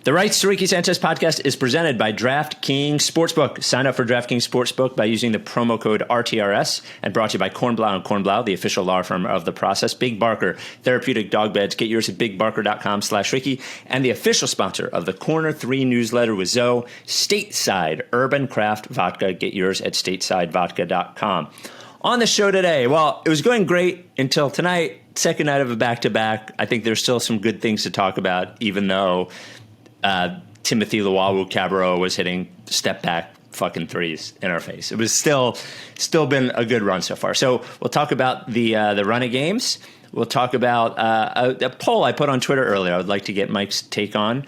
The Rights to Ricky Sanchez podcast is presented by DraftKings Sportsbook. Sign up for DraftKings Sportsbook by using the promo code RTRS, and brought to you by Kornblau & Kornblau, the official law firm of the process. Big Barker Therapeutic Dog Beds. Get yours at bigbarker.com/Ricky, and the official sponsor of the Corner 3 newsletter with Zoe, Stateside Urban Craft Vodka. Get yours at statesidevodka.com. On the show today, well, it was going great until tonight, second night of a back-to-back. I think there's still some good things to talk about, even though Timothy Luwawu-Cabarrot was hitting step-back fucking threes in our face. It was still been a good run so far. So we'll talk about the run of games. We'll talk about a poll I put on Twitter earlier. I would like to get Mike's take on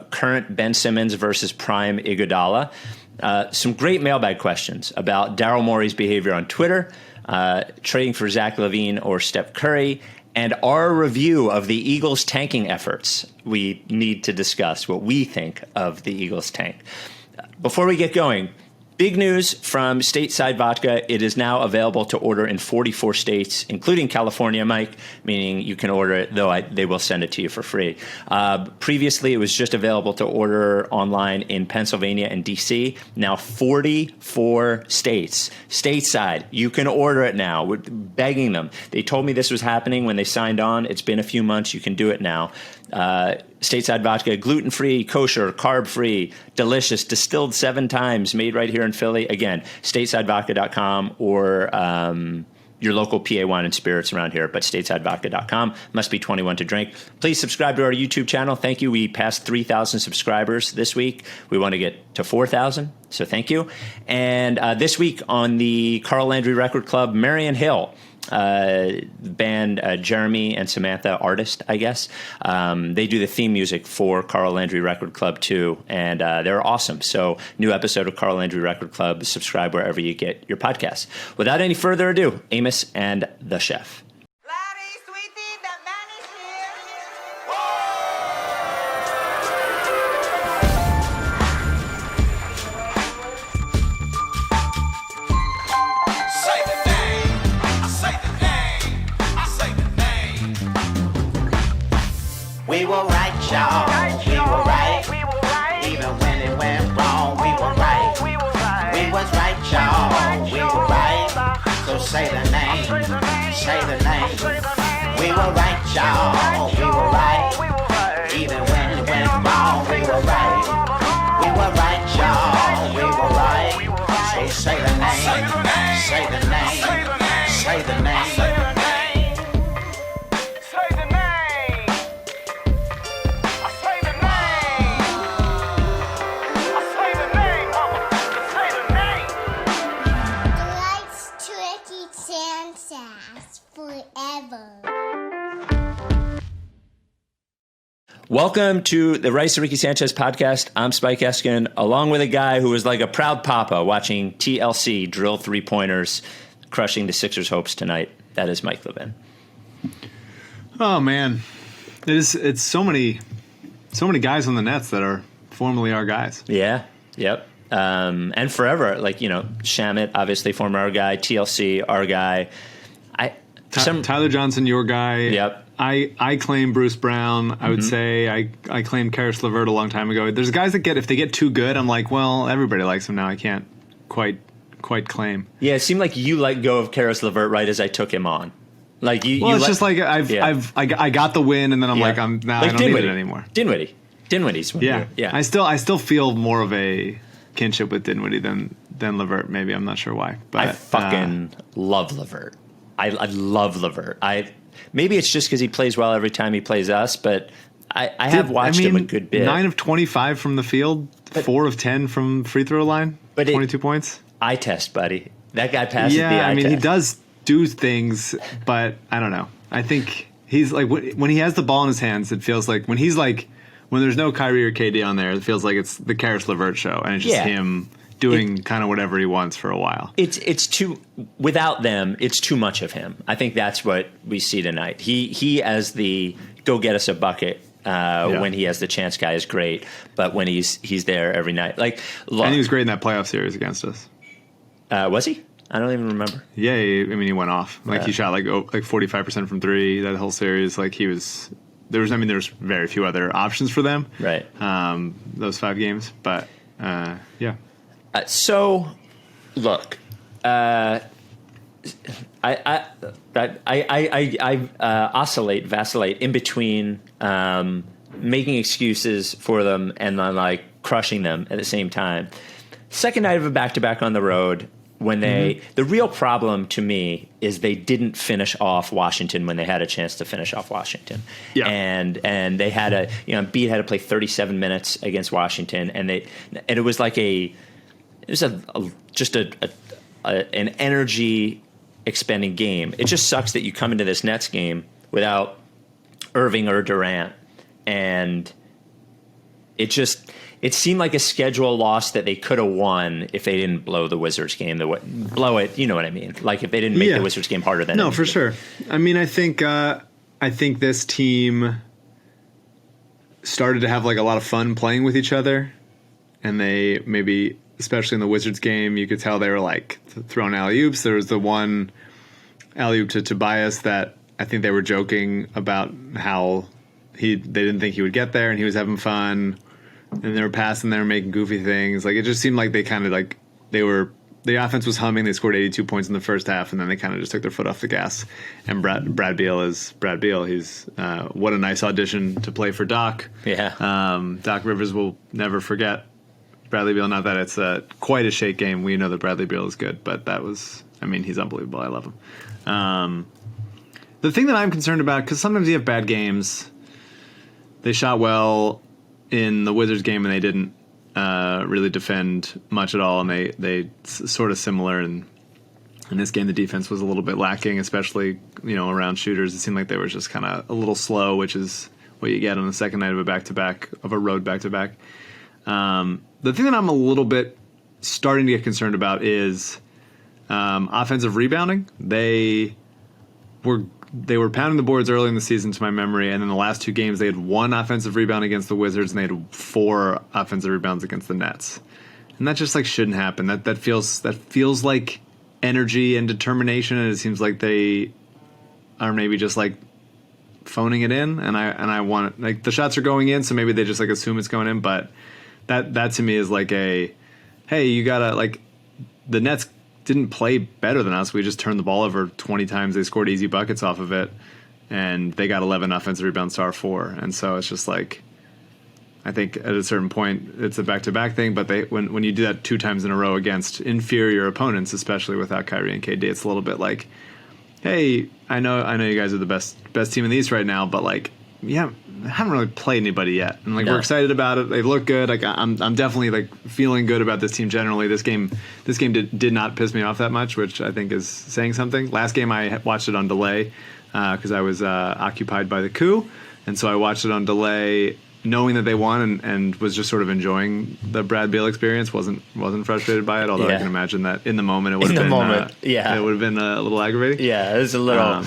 current Ben Simmons versus prime Iguodala. Some great mailbag questions about Daryl Morey's behavior on Twitter, trading for Zach LaVine or Steph Curry, and our review of the Eagles' tanking efforts. We need to discuss what we think of the Eagles' tank. Before we get going, big news from Stateside Vodka. It is now available to order in 44 states, including California, Mike, meaning you can order it, though they will send it to you for free. Previously, it was just available to order online in Pennsylvania and D.C. Now 44 states. Stateside, you can order it now. We're begging them. They told me this was happening when they signed on. It's been a few months. You can do it now. Stateside Vodka, gluten-free, kosher, carb-free, delicious, distilled 7 times, made right here in Philly. Again, statesidevodka.com or your local PA Wine and Spirits around here, but statesidevodka.com. Must be 21 to drink. Please subscribe to our YouTube channel. Thank you. We passed 3,000 subscribers this week. We want to get to 4,000, so thank you. And this week on the Carl Landry Record Club, Marion Hill, band Jeremy and Samantha, artist, I guess. They do the theme music for Carl Landry Record Club too, and they're awesome. So new episode of Carl Landry Record Club. Subscribe wherever you get your podcasts. Without any further ado, Amos and the Chef. We were right, y'all. We were right. Even when it went wrong, we were right. We was right, y'all. We were right. So say the name. Say the name. We were right, y'all. We were right. Even when it went wrong, we were right. We were right, y'all. We were right. So say the name. Say the name. Say the name. Welcome to the Rights to Ricky Sanchez podcast. I'm Spike Eskin, along with a guy who was like a proud papa watching TLC drill 3-pointers, crushing the Sixers' hopes tonight. That is Mike Levin. Oh man, it's so many guys on the Nets that are formerly our guys. Yeah, yep, and forever. Like, you know, Shamet, obviously former our guy. TLC, our guy. Tyler Johnson, your guy. Yep. I claim Bruce Brown. I would say I claimed Karis LeVert a long time ago. There's guys that if they get too good, I'm like, well, everybody likes him now. I can't quite claim. Yeah, it seemed like you let go of Karis LeVert right as I took him on. Like just like I got the win, and then I'm like, I don't need it anymore. Dinwiddie's one. Yeah. I still feel more of a kinship with Dinwiddie than LeVert. Maybe I'm not sure why, but I fucking love LeVert. I love LeVert. Maybe it's just because he plays well every time he plays us, but I have watched him a good bit. 9 of 25 from the field, 4 of 10 from free throw line, but 22 points. Eye test, buddy. That guy passes the eye test. Yeah, I mean, he does do things, but I don't know. I think he's like, when he has the ball in his hands, it feels like when there's no Kyrie or KD on there, it feels like it's the Karis LeVert show, and it's just him doing kind of whatever he wants for a while. It's too, without them, it's too much of him. I think that's what we see tonight. He as the go get us a bucket when he has the chance guy is great, but when he's there every night, like, look, and he was great in that playoff series against us. Was he? I don't even remember. Yeah, he went off. Like he shot like 45% from 3 that whole series. Like he was there's very few other options for them. Right. Those 5 games, but yeah. So, look, I vacillate in between making excuses for them and then like crushing them at the same time. Second night of a back-to-back on the road, when the real problem to me is they didn't finish off Washington when they had a chance to finish off Washington. Yeah. And they had Embiid had to play 37 minutes against Washington, and it was like an energy expending game. It just sucks that you come into this Nets game without Irving or Durant, and it seemed like a schedule loss that they could have won if they didn't blow the Wizards game. Blow it, you know what I mean? Like if they didn't make the Wizards game harder than no, for sure. I mean, I think this team started to have like a lot of fun playing with each other, and they maybe, especially in the Wizards game, you could tell they were like throwing alley-oops. There was the one alley-oop to Tobias that I think they were joking about how they didn't think he would get there, and he was having fun. And they were passing there, making goofy things. Like it just seemed like they kind of like the offense was humming. They scored 82 points in the first half, and then they kind of just took their foot off the gas. And Brad Beal is Brad Beal. He's what a nice audition to play for Doc. Yeah. Doc Rivers will never forget Bradley Beal. Not that it's quite a shake game. We know that Bradley Beal is good, but he's unbelievable. I love him. The thing that I'm concerned about, because sometimes you have bad games. They shot well in the Wizards game, and they didn't really defend much at all, and they sort of similar. And in this game, the defense was a little bit lacking, especially around shooters. It seemed like they were just kind of a little slow, which is what you get on the second night of a road back-to-back. The thing that I'm a little bit starting to get concerned about is offensive rebounding. They were pounding the boards early in the season, to my memory, and in the last 2 games they had 1 offensive rebound against the Wizards, and they had 4 offensive rebounds against the Nets. And that just like shouldn't happen. That feels like energy and determination, and it seems like they are maybe just like phoning it in. And I want, like, the shots are going in, so maybe they just like assume it's going in. But that to me is like hey, you gotta, like, the Nets didn't play better than us. We just turned the ball over 20 times. They scored easy buckets off of it, and they got 11 offensive rebounds to our 4. And so it's just like, I think at a certain point it's a back-to-back thing, but when you do that 2 times in a row against inferior opponents, especially without Kyrie and KD, it's a little bit like, hey, I know you guys are the best team in the East right now, but like, yeah, I haven't really played anybody yet, and like we're excited about it. They look good. Like I'm definitely like feeling good about this team generally. This game did not piss me off that much, which I think is saying something. Last game I watched it on delay because I was occupied by the coup, and so I watched it on delay, knowing that they won, and was just sort of enjoying the Brad Beal experience. wasn't frustrated by it, although I can imagine that in the moment it would have been it would have been a little aggravating. Yeah, it was a little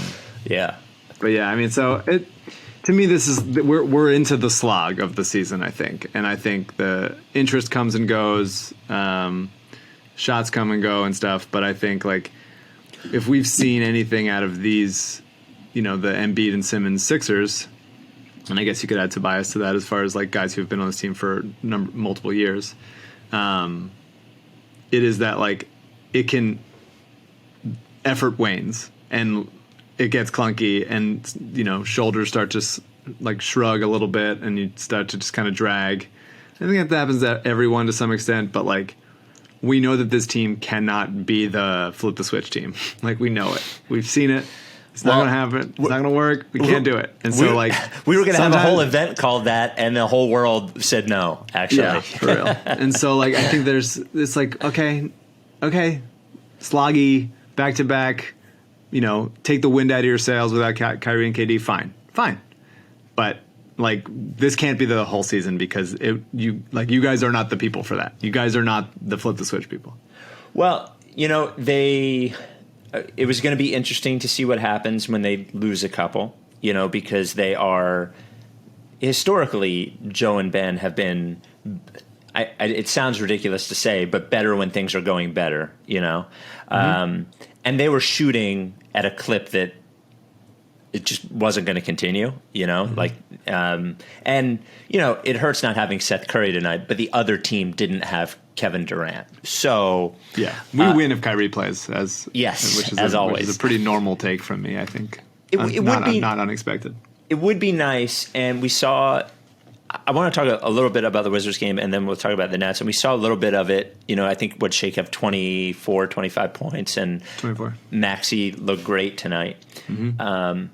But yeah, I mean, so it. To me, this is we're into the slog of the season, I think, and I think the interest comes and goes, shots come and go and stuff. But I think like if we've seen anything out of these, the Embiid and Simmons Sixers, and I guess you could add Tobias to that as far as like guys who've been on this team for multiple years, it is that like effort wanes and it gets clunky, and shoulders start to like shrug a little bit, and you start to just kind of drag. I think that happens to everyone to some extent, but like we know that this team cannot be the flip the switch team. Like we know it, we've seen it. It's not going to happen. It's not going to work. We can't do it. And so like we were going to have a whole event called that, and the whole world said no. Actually, yeah, for real. And so like I think there's this like okay, sloggy back to back. Take the wind out of your sails without Kyrie and KD, fine. But, like, this can't be the whole season because you guys are not the people for that. You guys are not the flip-the-switch people. Well, it was going to be interesting to see what happens when they lose a couple, because they are – historically, Joe and Ben have been it sounds ridiculous to say, but better when things are going better, Mm-hmm. And they were shooting at a clip that it just wasn't going to continue, and it hurts not having Seth Curry tonight, but the other team didn't have Kevin Durant. So yeah, we win if Kyrie plays, always. Which is a pretty normal take from me, I think. It would be not unexpected. It would be nice, and we saw. I want to talk a little bit about the Wizards game, and then we'll talk about the Nets. And we saw a little bit of it. I think what Shake have 24, 25 points, and 24. Maxey looked great tonight. Mm-hmm.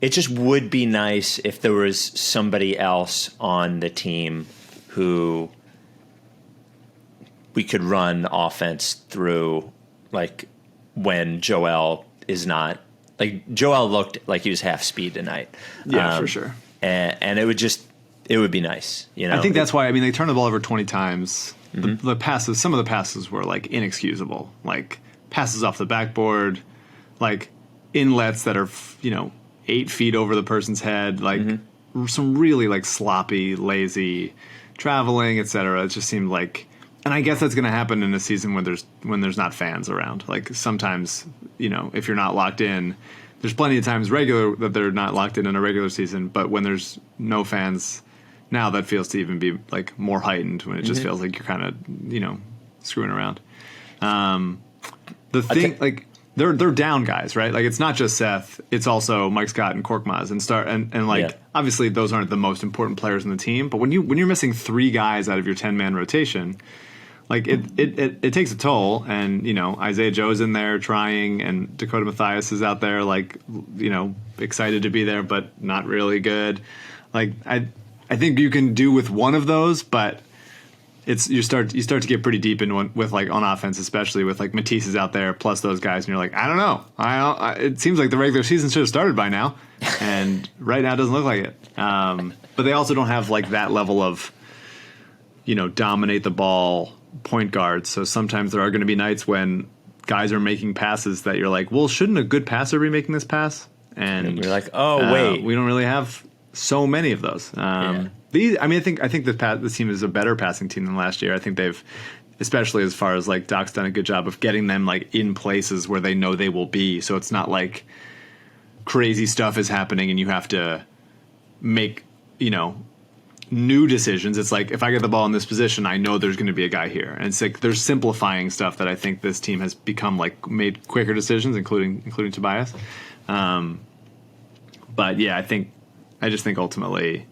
It just would be nice if there was somebody else on the team who we could run offense through, like when Joel is not. Like Joel looked like he was half speed tonight. Yeah, for sure. And it would be nice. I think that's why. I mean, they turned the ball over 20 times. Mm-hmm. The passes, some of the passes were like inexcusable. Like passes off the backboard, like inlets that are 8 feet over the person's head. Like some really like sloppy, lazy traveling, etc. It just seemed like. And I guess that's going to happen in a season when there's not fans around. Like sometimes, if you're not locked in, there's plenty of times that they're not locked in a regular season. But when there's no fans, now that feels to even be like more heightened when it just feels like you're kind of screwing around. They're down guys, right? Like it's not just Seth, it's also Mike Scott and Korkmaz and obviously those aren't the most important players in the team. But when you're missing 3 guys out of your 10-man rotation. Like it takes a toll, and Isaiah Joe's in there trying, and Dakota Mathias is out there like excited to be there, but not really good. Like I think you can do with one of those, but you start to get pretty deep in one with like on offense, especially with like Matisse is out there plus those guys, and you're like, I don't know, it seems like the regular season should have started by now, and right now it doesn't look like it. But they also don't have like that level of dominate the ball point guards. So sometimes there are going to be nights when guys are making passes that you're like, well, shouldn't a good passer be making this pass? And you're like, oh wait, we don't really have so many of those. I think the team is a better passing team than last year. I think they've, especially as far as like Doc's done a good job of getting them like in places where they know they will be. So it's not like crazy stuff is happening and you have to make new decisions. It's like, if I get the ball in this position, I know there's going to be a guy here. And it's like they're simplifying stuff that I think this team has become like made quicker decisions, including Tobias. But yeah, I just think ultimately,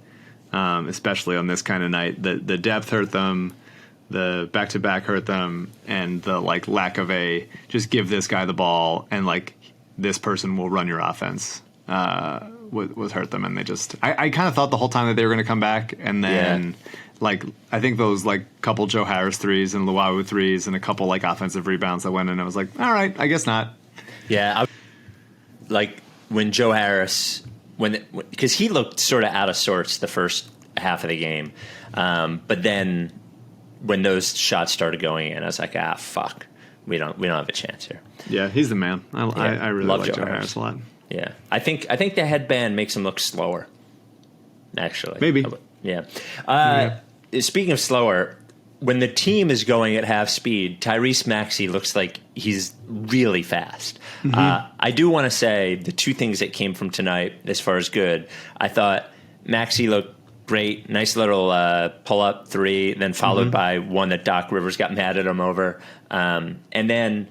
especially on this kind of night, the depth hurt them, the back-to-back hurt them, and the like lack of just give this guy the ball and like this person will run your offense was hurt them. And they just I kind of thought the whole time that they were going to come back, and then like I think those like couple Joe Harris threes and Luau threes and a couple like offensive rebounds that went in, I was like, all right, I guess not. Yeah, like when Joe Harris, because he looked sort of out of sorts the first half of the game, but then when those shots started going in, I was like, fuck, we don't have a chance here. Yeah, he's the man. I really like Joe Harris a lot. Yeah, I think the headband makes him look slower. Actually, maybe. Yeah. Speaking of slower, when the team is going at half speed, Tyrese Maxey looks like he's really fast. Mm-hmm. I do want to say the 2 things that came from tonight as far as good. I thought Maxey looked great, nice little pull-up 3, then followed by one that Doc Rivers got mad at him over. And then,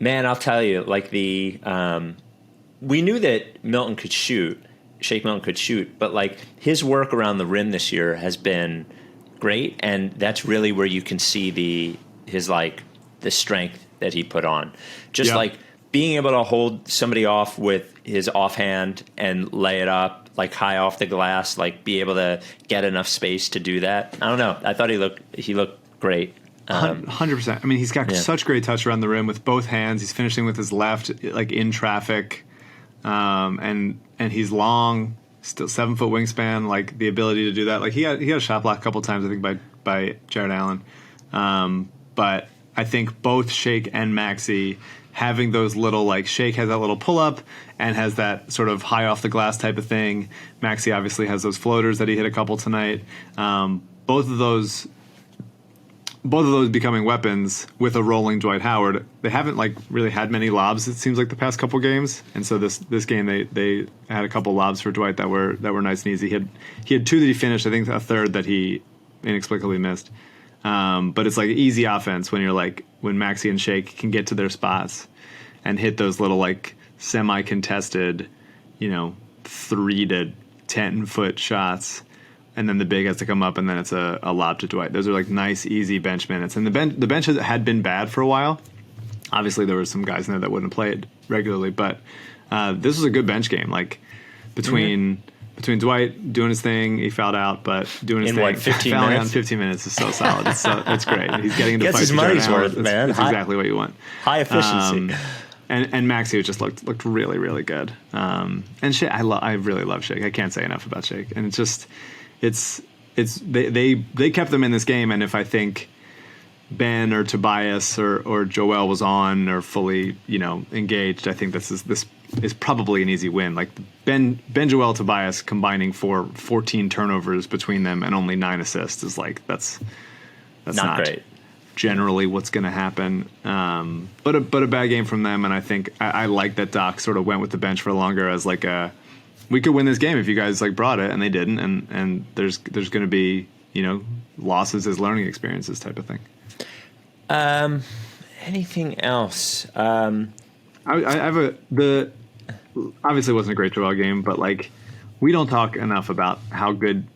man, I'll tell you, like we knew that Milton could shoot, Shake Milton could shoot, but like his work around the rim this year has been great, and that's really where you can see the strength that he put on. Just like being able to hold somebody off with his offhand and lay it up like high off the glass, like be able to get enough space to do that. I don't know. I thought he looked great. 100%. I mean, he's got such great touch around the rim with both hands. He's finishing with his left, like in traffic. And he's long, still 7-foot wingspan, like the ability to do that. Like he had a shot block a couple times, I think, by Jared Allen. But I think both Shake and Maxey having those little, like Shake has that little pull up and has that sort of high off the glass type of thing. Maxey obviously has those floaters that he hit a couple tonight. Both of those both of those becoming weapons with a rolling Dwight Howard. They haven't like really had many lobs, it seems like, the past couple games, and so this game they had a couple lobs for Dwight that were nice and easy. He had two that he finished, I think a third that he inexplicably missed. But it's like easy offense when Maxey and Shake can get to their spots and hit those little like semi-contested, 3 to 10 foot shots. And then the big has to come up, and then it's a lob to Dwight. Those are like nice, easy bench minutes. And the bench had been bad for a while. Obviously, there were some guys in there that wouldn't play it regularly, but this was a good bench game. Like between Dwight doing his thing, he fouled out, but doing his thing, what, 15 fouling minutes? out in 15 minutes is so solid. It's great. He's getting into Gets fights. his money's worth, man. It's exactly what you want. High efficiency. And Maxey just looked really, really good. And Shake, I really love Shake. I can't say enough about Shake. And they kept them in this game. And if I think Ben or Tobias or Joel was on or fully engaged, I think this is probably an easy win. Like Ben Joel Tobias combining for 14 turnovers between them and only 9 assists is like that's not great. Generally what's going to happen. But a bad game from them, and I think I like that Doc sort of went with the bench for longer as like we could win this game if you guys like brought it, and they didn't, and there's going to be losses as learning experiences type of thing. Anything else? I have obviously it wasn't a great Joel game, but like we don't talk enough about how good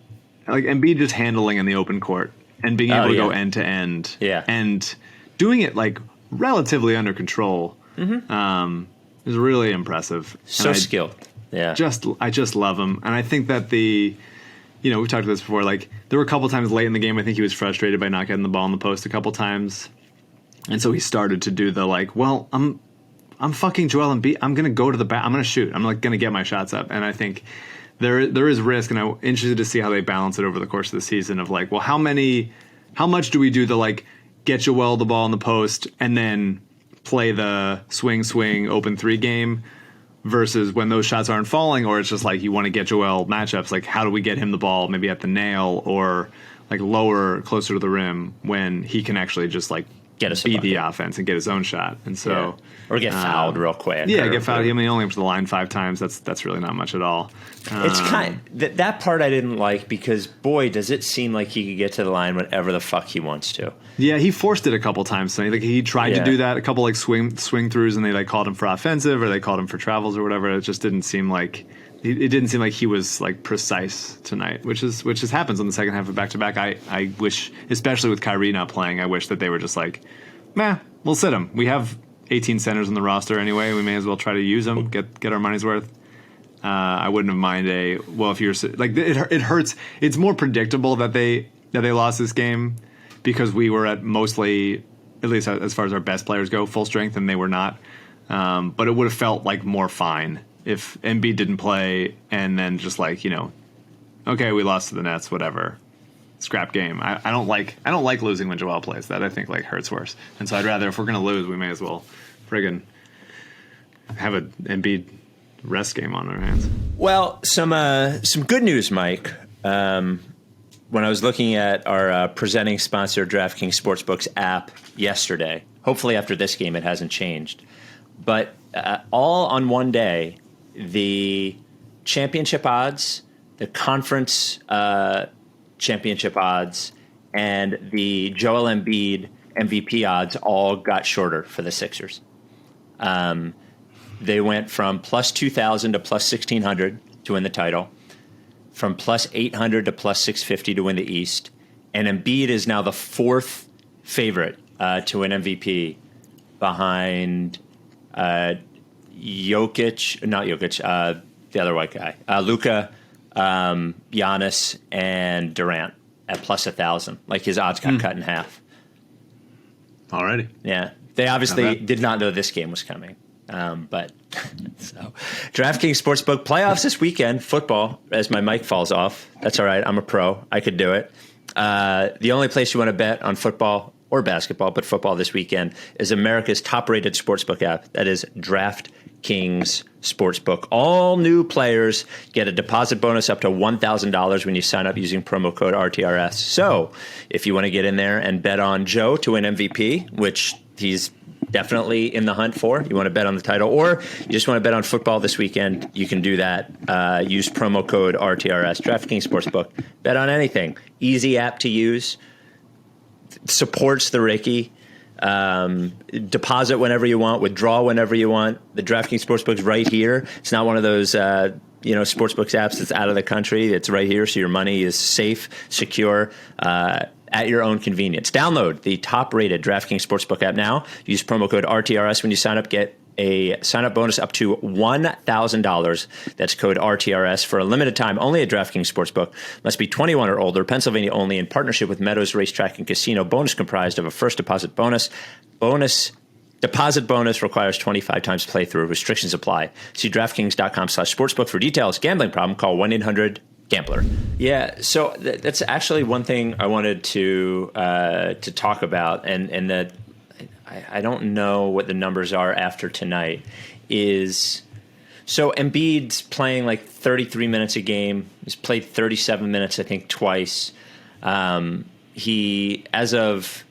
like Embiid just handling in the open court and being able to go end to end, and doing it like relatively under control. Is really impressive. So skilled. Yeah. I just love him, and I think that we've talked about this before. Like there were a couple times late in the game, I think he was frustrated by not getting the ball in the post a couple times, and so he started to do the like, well, I'm fucking Joel Embiid. I'm gonna go to the bat. I'm gonna shoot. I'm like gonna get my shots up, and I think there is risk, and I'm interested to see how they balance it over the course of the season. Of like, well, how much do we do the like get Joel the ball in the post and then play the swing open 3 game? Versus when those shots aren't falling, or it's just like you want to get Joel matchups, like how do we get him the ball maybe at the nail or like lower, closer to the rim when he can actually just like be the offense and get his own shot. And so or get fouled real quick. Yeah, get fouled. I mean, he only went to the line 5 times. That's really not much at all. It's that part I didn't like because boy, does it seem like he could get to the line whenever the fuck he wants to. Yeah, he forced it a couple times. So like he tried to do that, a couple like swing throughs, and they like called him for offensive or they called him for travels or whatever. It just didn't seem like he was like precise tonight, which happens in the second half of back to back. I wish, especially with Kyrie not playing, I wish that they were just like, meh, we'll sit him. We have 18 centers on the roster anyway. We may as well try to use them, get our money's worth. I wouldn't have minded if you're like it hurts. It's more predictable that they lost this game because we were at mostly, at least as far as our best players go, full strength, and they were not. But it would have felt like more fine if Embiid didn't play and then just like okay, we lost to the Nets, whatever. Scrap game. I don't like losing when Joel plays. That I think like hurts worse. And so I'd rather, if we're gonna lose, we may as well friggin' have an Embiid rest game on our hands. Well, some good news, Mike. When I was looking at our presenting sponsor, DraftKings Sportsbook's app yesterday, hopefully after this game it hasn't changed, but all on one day, the championship odds, the conference championship odds, and the Joel Embiid MVP odds all got shorter for the Sixers. They went from plus 2,000 to plus 1,600 to win the title, from plus 800 to plus 650 to win the East, and Embiid is now the 4th favorite to win MVP behind the other white guy, Luka, Giannis, and Durant at plus 1,000. Like his odds got cut in half. Alrighty. Yeah. They obviously did not know this game was coming. But so DraftKings Sportsbook playoffs this weekend, football, as my mic falls off. That's all right. I'm a pro. I could do it. The only place you want to bet on football or basketball, but football this weekend, is America's top-rated sportsbook app. That is DraftKings DraftKings Sportsbook. All new players get a deposit bonus up to $1,000 when you sign up using promo code RTRS. So if you want to get in there and bet on Joe to win MVP, which he's definitely in the hunt for, you want to bet on the title, or you just want to bet on football this weekend, you can do that. Use promo code RTRS. DraftKings Sportsbook. Bet on anything. Easy app to use. Supports the Ricky. Deposit whenever you want, withdraw whenever you want. The DraftKings Sportsbook's right here. It's not one of those sportsbooks apps that's out of the country. It's right here, so your money is safe, secure, at your own convenience. Download the top-rated DraftKings Sportsbook app now. Use promo code RTRS when you sign up. Get a sign-up bonus up to $1,000. That's code RTRS for a limited time only at DraftKings Sportsbook. Must be 21 or older. Pennsylvania only, in partnership with Meadows Racetrack and Casino. Bonus comprised of a first deposit bonus. Deposit bonus requires 25 times playthrough. Restrictions apply. See DraftKings.com/sportsbook for details. Gambling problem? Call 1-800-GAMBLER. Yeah, so that's actually one thing I wanted to talk about, and that I don't know what the numbers are after tonight, is so Embiid's playing like 33 minutes a game. He's played 37 minutes, I think, twice. He, as of,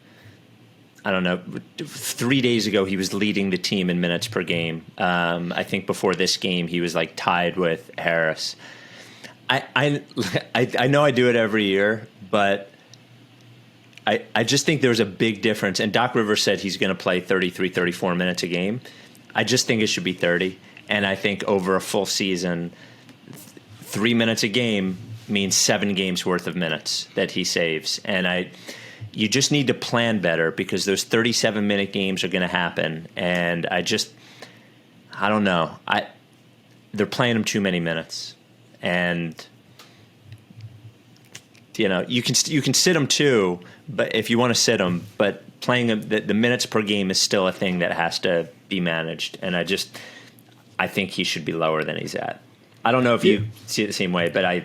I don't know, 3 days ago, he was leading the team in minutes per game. I think before this game, he was like tied with Harris. I know I do it every year, but I just think there's a big difference. And Doc Rivers said he's going to play 33, 34 minutes a game. I just think it should be 30. And I think over a full season, 3 minutes a game means 7 games worth of minutes that he saves. And you just need to plan better, because those 37-minute games are going to happen. And I don't know. They're playing him too many minutes. And you can sit him too, but if you want to sit him, but playing him, the minutes per game is still a thing that has to be managed. And I think he should be lower than he's at. I don't know if you see it the same way, but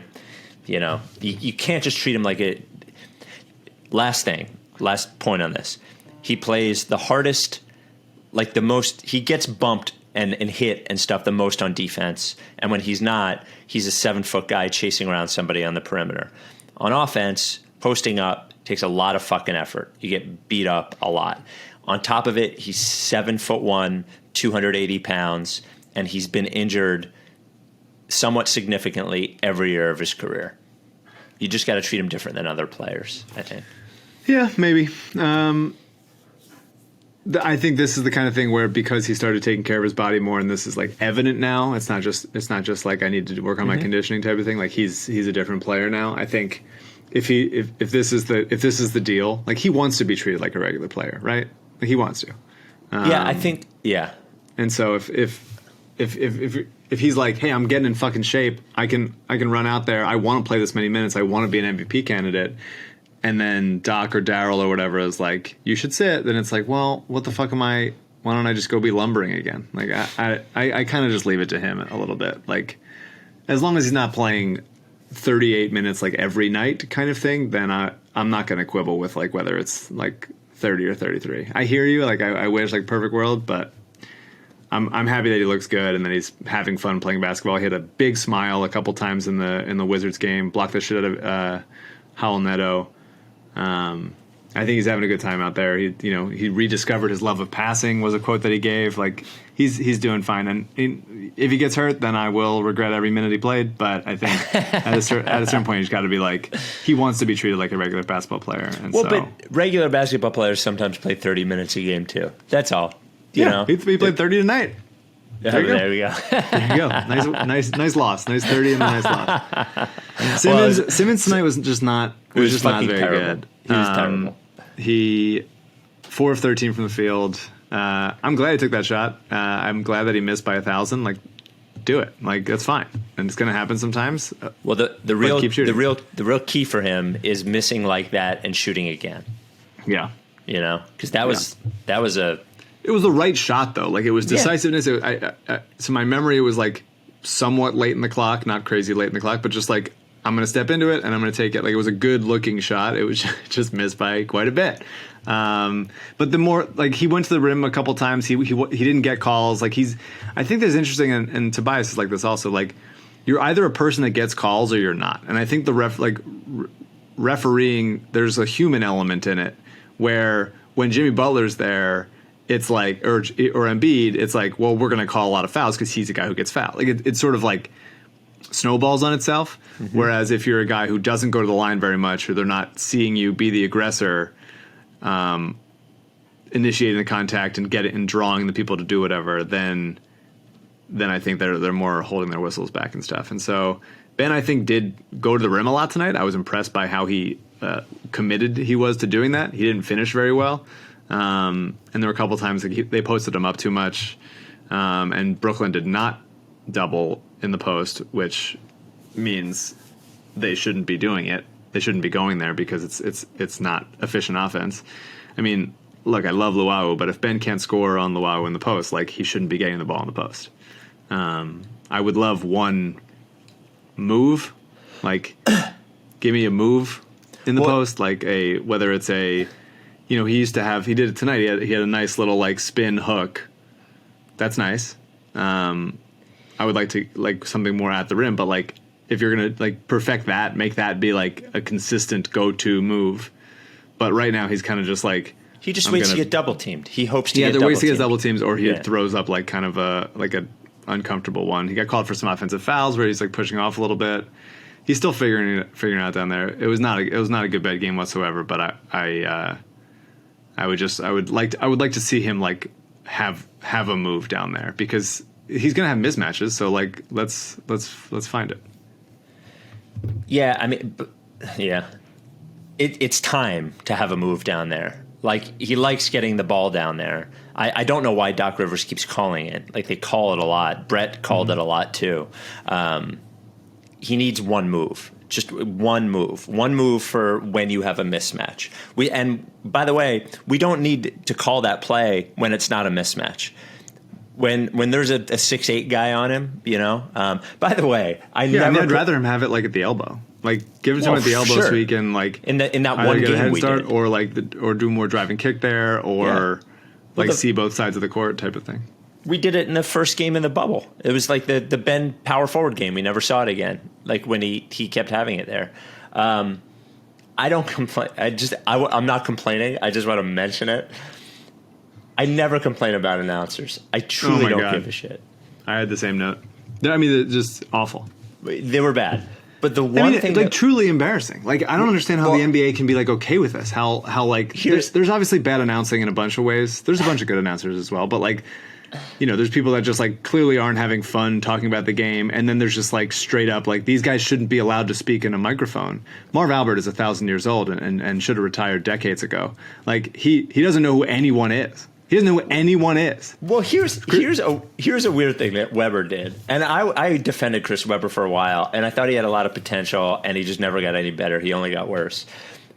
you can't just treat him like a. Last point on this, he plays the hardest, like the most. He gets bumped and hit and stuff the most on defense, and when he's not, he's a 7-foot guy chasing around somebody on the perimeter. On offense, posting up takes a lot of fucking effort. You get beat up a lot. On top of it, he's 7'1", 280 pounds, and he's been injured somewhat significantly every year of his career. You just got to treat him different than other players, I think. Yeah, maybe. I think this is the kind of thing where, because he started taking care of his body more, and this is like evident now. It's not just like I need to work on my conditioning type of thing. Like he's a different player now. I think if this is the deal, like he wants to be treated like a regular player, right? Like he wants to. I think. And so if he's like, hey, I'm getting in fucking shape, I can run out there. I want to play this many minutes. I want to be an MVP candidate. And then Doc or Daryl or whatever is like, you should sit. Then it's like, well, what the fuck am I? Why don't I just go be lumbering again? Like I kind of just leave it to him a little bit. Like as long as he's not playing 38 minutes like every night kind of thing, then I'm not going to quibble with like whether it's like 30 or 33. I hear you. Like I wish like perfect world, but I'm happy that he looks good and that he's having fun playing basketball. He had a big smile a couple times in the Wizards game. Blocked the shit out of Howell Neto. I think he's having a good time out there. He rediscovered his love of passing was a quote that he gave. Like he's doing fine. And if he gets hurt, then I will regret every minute he played. But I think at a certain point, he's got to be like, he wants to be treated like a regular basketball player. And but regular basketball players sometimes play 30 minutes a game too. That's all. You know, he played 30 tonight. There we go. There you go. Nice loss. Nice 30 and a nice loss. Simmons tonight was just not. It was just not very terrible. good. He was terrible. He 4 of 13 from the field. I'm glad he took that shot. I'm glad that he missed by 1,000. Like, do it. Like that's fine, and it's going to happen sometimes. Well, the real key for him is missing like that and shooting again. Yeah, because that was a. It was the right shot, though. Like, it was decisiveness. Yeah. So my memory was, like, somewhat late in the clock. Not crazy late in the clock, but just, like, I'm going to step into it and I'm going to take it. Like, it was a good looking shot. It was just missed by quite a bit. But the more, like, he went to the rim a couple times. He didn't get calls. Like, I think there's interesting, and Tobias is like this also. Like, you're either a person that gets calls or you're not. And I think the refereeing, there's a human element in it where when Jimmy Butler's there, it's like, or Embiid, it's like, well, we're going to call a lot of fouls because he's the guy who gets fouled. Like, it's sort of like snowballs on itself. Mm-hmm. Whereas if you're a guy who doesn't go to the line very much, or they're not seeing you be the aggressor, initiating the contact and and drawing the people to do whatever, then I think they're more holding their whistles back and stuff. And so Ben, I think, did go to the rim a lot tonight. I was impressed by how he committed he was to doing that. He didn't finish very well. And there were a couple times they posted him up too much. And Brooklyn did not double in the post, which means they shouldn't be doing it. They shouldn't be going there because it's not efficient offense. I mean, look, I love Luau, but if Ben can't score on Luau in the post, like, he shouldn't be getting the ball in the post. I would love one move, like, give me a move in the post, like whether it's he did it tonight. He had a nice little, like, spin hook. That's nice. I would like to, like, something more at the rim, but, like, if you're going to, like, perfect that, make that be, like, a consistent go-to move. But right now he's kind of just like, he just waits to get double teamed. He hopes to get double teamed. Yeah, there waits to get double teams, or he throws up, like, kind of an uncomfortable one. He got called for some offensive fouls where he's, like, pushing off a little bit. He's still figuring it out down there. It was not a good bad game whatsoever. But I would like to see him, like, have a move down there, because he's gonna have mismatches. So, like, let's find it. Yeah, I mean, yeah, it's time to have a move down there. Like, he likes getting the ball down there. I don't know why Doc Rivers keeps calling it. Like, they call it a lot. Brett called it a lot too. He needs one move. Just one move for when you have a mismatch. And by the way, we don't need to call that play when it's not a mismatch. When there's a 6'8" guy on him, you know. By the way, I'd rather him have it, like, at the elbow. Like, give it to him at the elbow so he can, like, in that one get game a head we start, did, or do more driving kick there, or see both sides of the court type of thing. We did it in the first game in the bubble. It was like the Ben power forward game. We never saw it again. Like, when he kept having it there. I don't complain. I'm not complaining. I just want to mention it. I never complain about announcers. I truly don't give a shit. I had the same note. I mean, they're just awful. They were bad. But the one thing, like, truly embarrassing. Like, I don't understand how the NBA can be, like, okay with this. How like, there's obviously bad announcing in a bunch of ways. There's a bunch of good announcers as well. But, like, you know, there's people that just, like, clearly aren't having fun talking about the game. And then there's just, like, straight up, like, these guys shouldn't be allowed to speak in a microphone. Marv Albert is 1,000 years old and should have retired decades ago. Like, he doesn't know who anyone is. He doesn't know who anyone is. Well, here's a weird thing that Webber did. And I defended Chris Webber for a while, and I thought he had a lot of potential, and he just never got any better. He only got worse.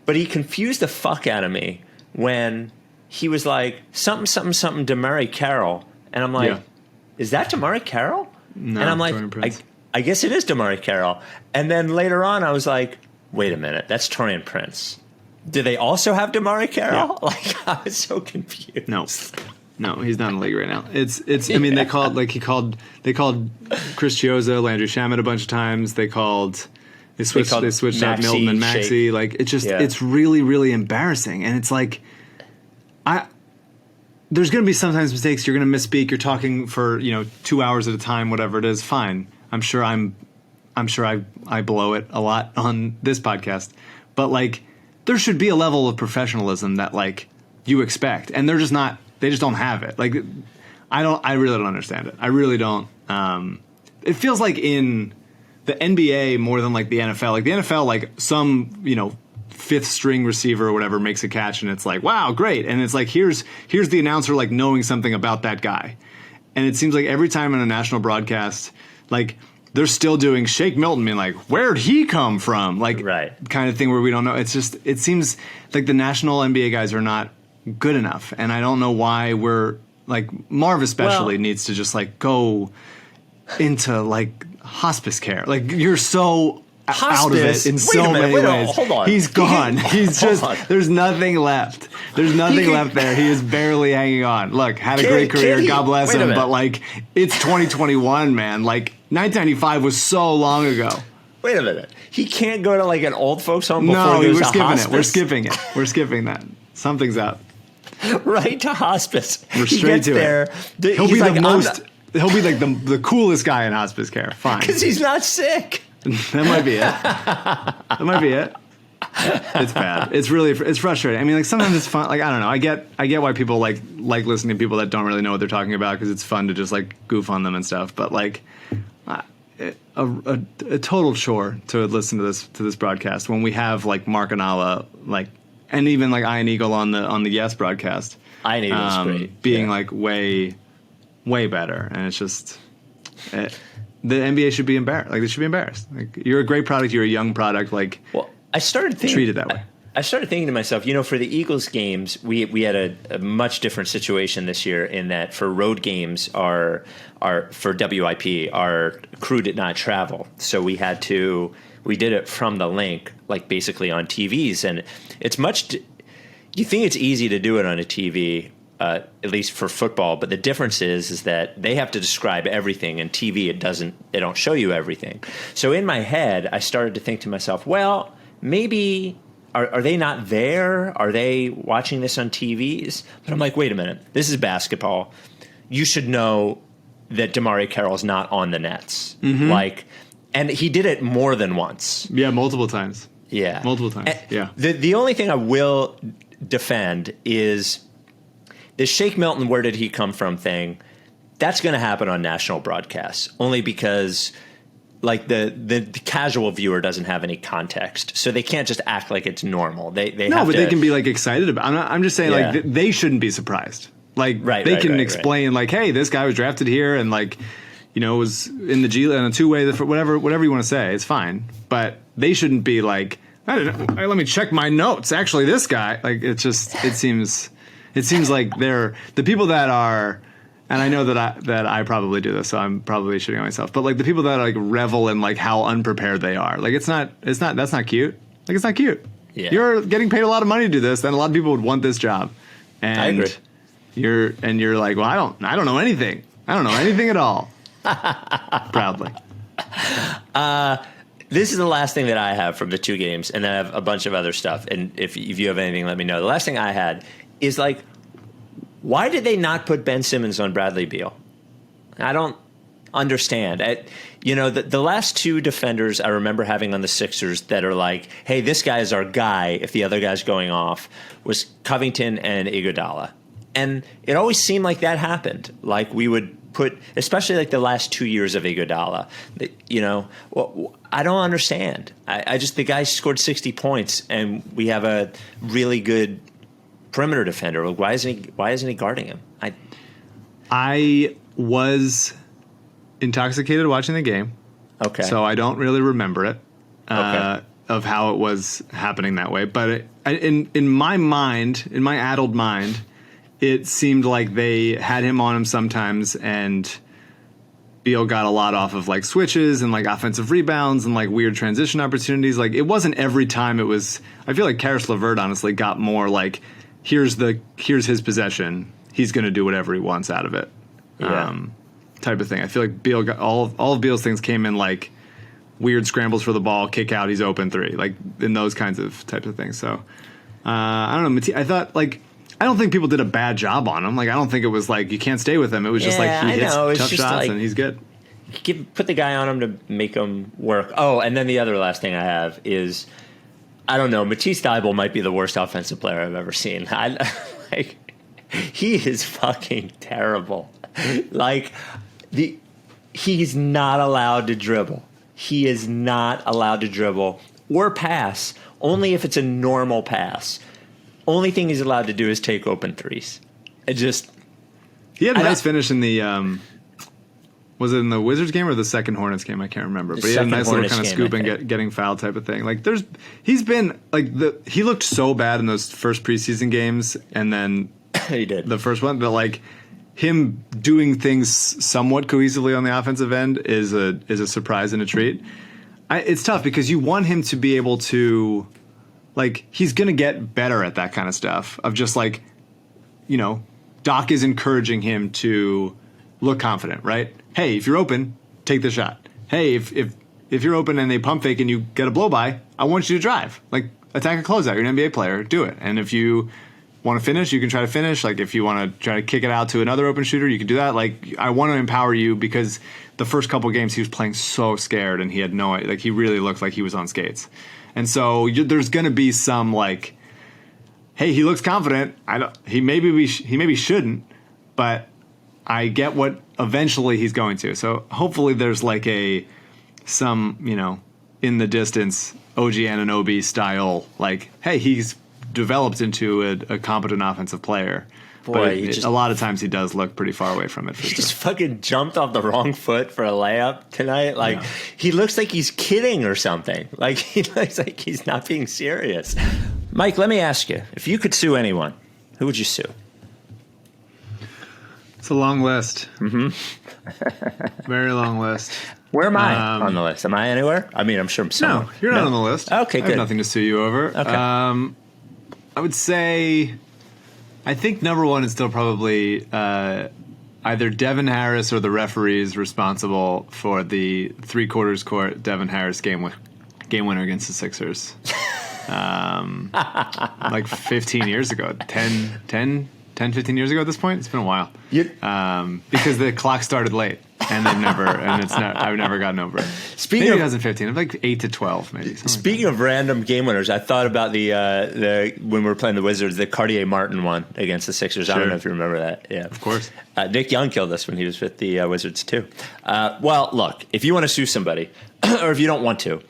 But he confused the fuck out of me when he was like, something, DeMurray Carroll. And I'm like, is that DeMurray Carroll? No, and I'm like, I guess it is DeMurray Carroll. And then later on, I was like, wait a minute, that's Taurean Prince. Do they also have DeMarre Carroll? Yeah. Like, I was so confused. No, he's not in the league right now. It's. I mean, they called Chris Chiozza, Landry Shamet a bunch of times. They switched out Milton and Maxey. Like, it's really, really embarrassing. And it's like, there's going to be sometimes mistakes. You're going to misspeak. You're talking for 2 hours at a time, whatever it is. Fine. I'm sure I blow it a lot on this podcast, but, like, there should be a level of professionalism that, like, you expect, and they're just not. They just don't have it. Like, I really don't understand it. I really don't. It feels like in the NBA more than, like, the NFL. Like, the NFL, like, some fifth string receiver or whatever makes a catch, and it's like, wow, great. And it's like, here's the announcer, like, knowing something about that guy. And it seems like every time in a national broadcast, like, they're still doing Shake Milton being like, where'd he come from? Like, right. Kind of thing where we don't know. It's just, it seems like the national NBA guys are not good enough. And I don't know why we're, like, Marv especially needs to just, like, go into, like, hospice care. Like, you're so out of it in so many ways. Hold on. He's gone. He's just, on. there's nothing left. There's nothing left there. He is barely hanging on. Look, had a great career. God bless him. But like, it's 2021, man. Like, 1995 was so long ago. Wait a minute. He can't go to like an old folks home before he goes to hospice? We're skipping it. We're skipping that. Something's up. Right to hospice. We're straight to there. It. He'll be he'll be like the coolest guy in hospice care. Fine. Because he's not sick. That might be it. That might be it. It's bad. It's frustrating. I mean, like sometimes it's fun. Like I don't know. I get why people like listening to people that don't really know what they're talking about because it's fun to just like goof on them and stuff. But like a total chore to listen to this broadcast when we have like Mark Anala like and even like Ian Eagle on the Yes broadcast. Ian Eagle's great. Being like way better, and it's just. The NBA should be embarrassed. Like they should be embarrassed. Like you're a great product. You're a young product. Like I started thinking treated that way. I started thinking to myself, for the Eagles games, we had a much different situation this year in that for road games, our for WIP, our crew did not travel, so we did it from the link, like basically on TVs, and it's much. You think it's easy to do it on a TV. At least for football, but the difference is that they have to describe everything, and TV it don't show you everything. So in my head, I started to think to myself, well, maybe are they not there? Are they watching this on TVs? But I'm like, wait a minute, this is basketball. You should know that DeMario Carroll's not on the Nets, and he did it more than once. Yeah, multiple times. Yeah, multiple times. Yeah. The only thing I will defend is. The Shake Milton, where did he come from thing, that's going to happen on national broadcasts, only because like the casual viewer doesn't have any context, so they can't just act like it's normal. They they can be like excited about. I'm just saying like they shouldn't be surprised. Like they can explain like, hey, this guy was drafted here and like was in the G in a two-way whatever you want to say. It's fine, but they shouldn't be like, I don't know, let me check my notes. Actually, this guy like it seems like they're the people that are, and I know that I probably do this, so I'm probably shitting on myself. But like the people that like revel in like how unprepared they are, like that's not cute. Like it's not cute. Yeah. You're getting paid a lot of money to do this, and a lot of people would want this job. And I agree. You're like, well, I don't know anything. I don't know anything at all. Proudly. This is the last thing that I have from the two games, and then I have a bunch of other stuff. And if you have anything, let me know. The last thing I had is like, why did they not put Ben Simmons on Bradley Beal? I don't understand. The last two defenders I remember having on the Sixers that are like, hey, this guy is our guy if the other guy's going off, was Covington and Iguodala. And it always seemed like that happened. Like we would put, especially like the last 2 years of Iguodala, I don't understand. I just, the guy scored 60 points and we have a really good perimeter defender. Why isn't he guarding him? I was intoxicated watching the game. Okay. So I don't really remember it of how it was happening that way. But in my mind, in my addled mind, it seemed like they had him on him sometimes, and Beal got a lot off of like switches and like offensive rebounds and like weird transition opportunities. Like it wasn't every time. It was. I feel like Karis LeVert honestly got more like, here's his possession. He's going to do whatever he wants out of it. Yeah. Type of thing. I feel like Beal got all of Beal's things came in like weird scrambles for the ball, kick out, he's open three, like in those kinds of types of things. So I don't know. I thought like, I don't think people did a bad job on him. Like I don't think it was like you can't stay with him. It was just like he hits tough shots like, and he's good. Put the guy on him to make him work. Oh, and then the other last thing I have is, I don't know, Matisse Thybulle might be the worst offensive player I've ever seen. He is fucking terrible. Like he's not allowed to dribble. He is not allowed to dribble or pass, only if it's a normal pass. Only thing he's allowed to do is take open threes. He had a nice finish in the was it in the Wizards game or the second Hornets game? I can't remember. But he had a nice little kind of scoop and getting fouled type of thing. Like he's been like he looked so bad in those first preseason games, and then he did the first one. But like him doing things somewhat cohesively on the offensive end is a surprise and a treat. it's tough because you want him to be able to, like, he's going to get better at that kind of stuff of just like, Doc is encouraging him to look confident, right? Hey, if you're open, take the shot. Hey, if you're open and they pump fake and you get a blow by, I want you to drive. Like, attack a closeout. You're an NBA player. Do it. And if you want to finish, you can try to finish. Like, if you want to try to kick it out to another open shooter, you can do that. Like, I want to empower you because the first couple games he was playing so scared and he had no, like, he really looked like he was on skates. And so there's going to be some, like, hey, he looks confident. He maybe shouldn't, but I get what eventually he's going to. So hopefully there's like some in the distance OG Anunoby style, like, hey, he's developed into a competent offensive player. Boy, but a lot of times he does look pretty far away from it. He just fucking jumped off the wrong foot for a layup tonight. Like, He looks like he's kidding or something. Like, he looks like he's not being serious. Mike, let me ask you, if you could sue anyone, who would you sue? It's a long list. Mm-hmm. Very long list. Where am I on the list? Am I anywhere? I mean, I'm sure I'm somewhere. No, you're not on the list. Okay, good. I have nothing to sue you over. Okay. I would say, I think number one is still probably either Devin Harris or the referees responsible for the three-quarters court Devin Harris game winner against the Sixers. Like 15 years ago, 10, 15 years ago at this point. It's been a while. Because the clock started late. And I've never gotten over it. Maybe 2015, like 8 to 12, maybe. Speaking of random game winners, I thought about the when we were playing the Wizards, the Cartier Martin one against the Sixers. Sure. I don't know if you remember that. Yeah, of course. Nick Young killed us when he was with the Wizards too. Well, look, if you want to sue somebody, or if you don't want to,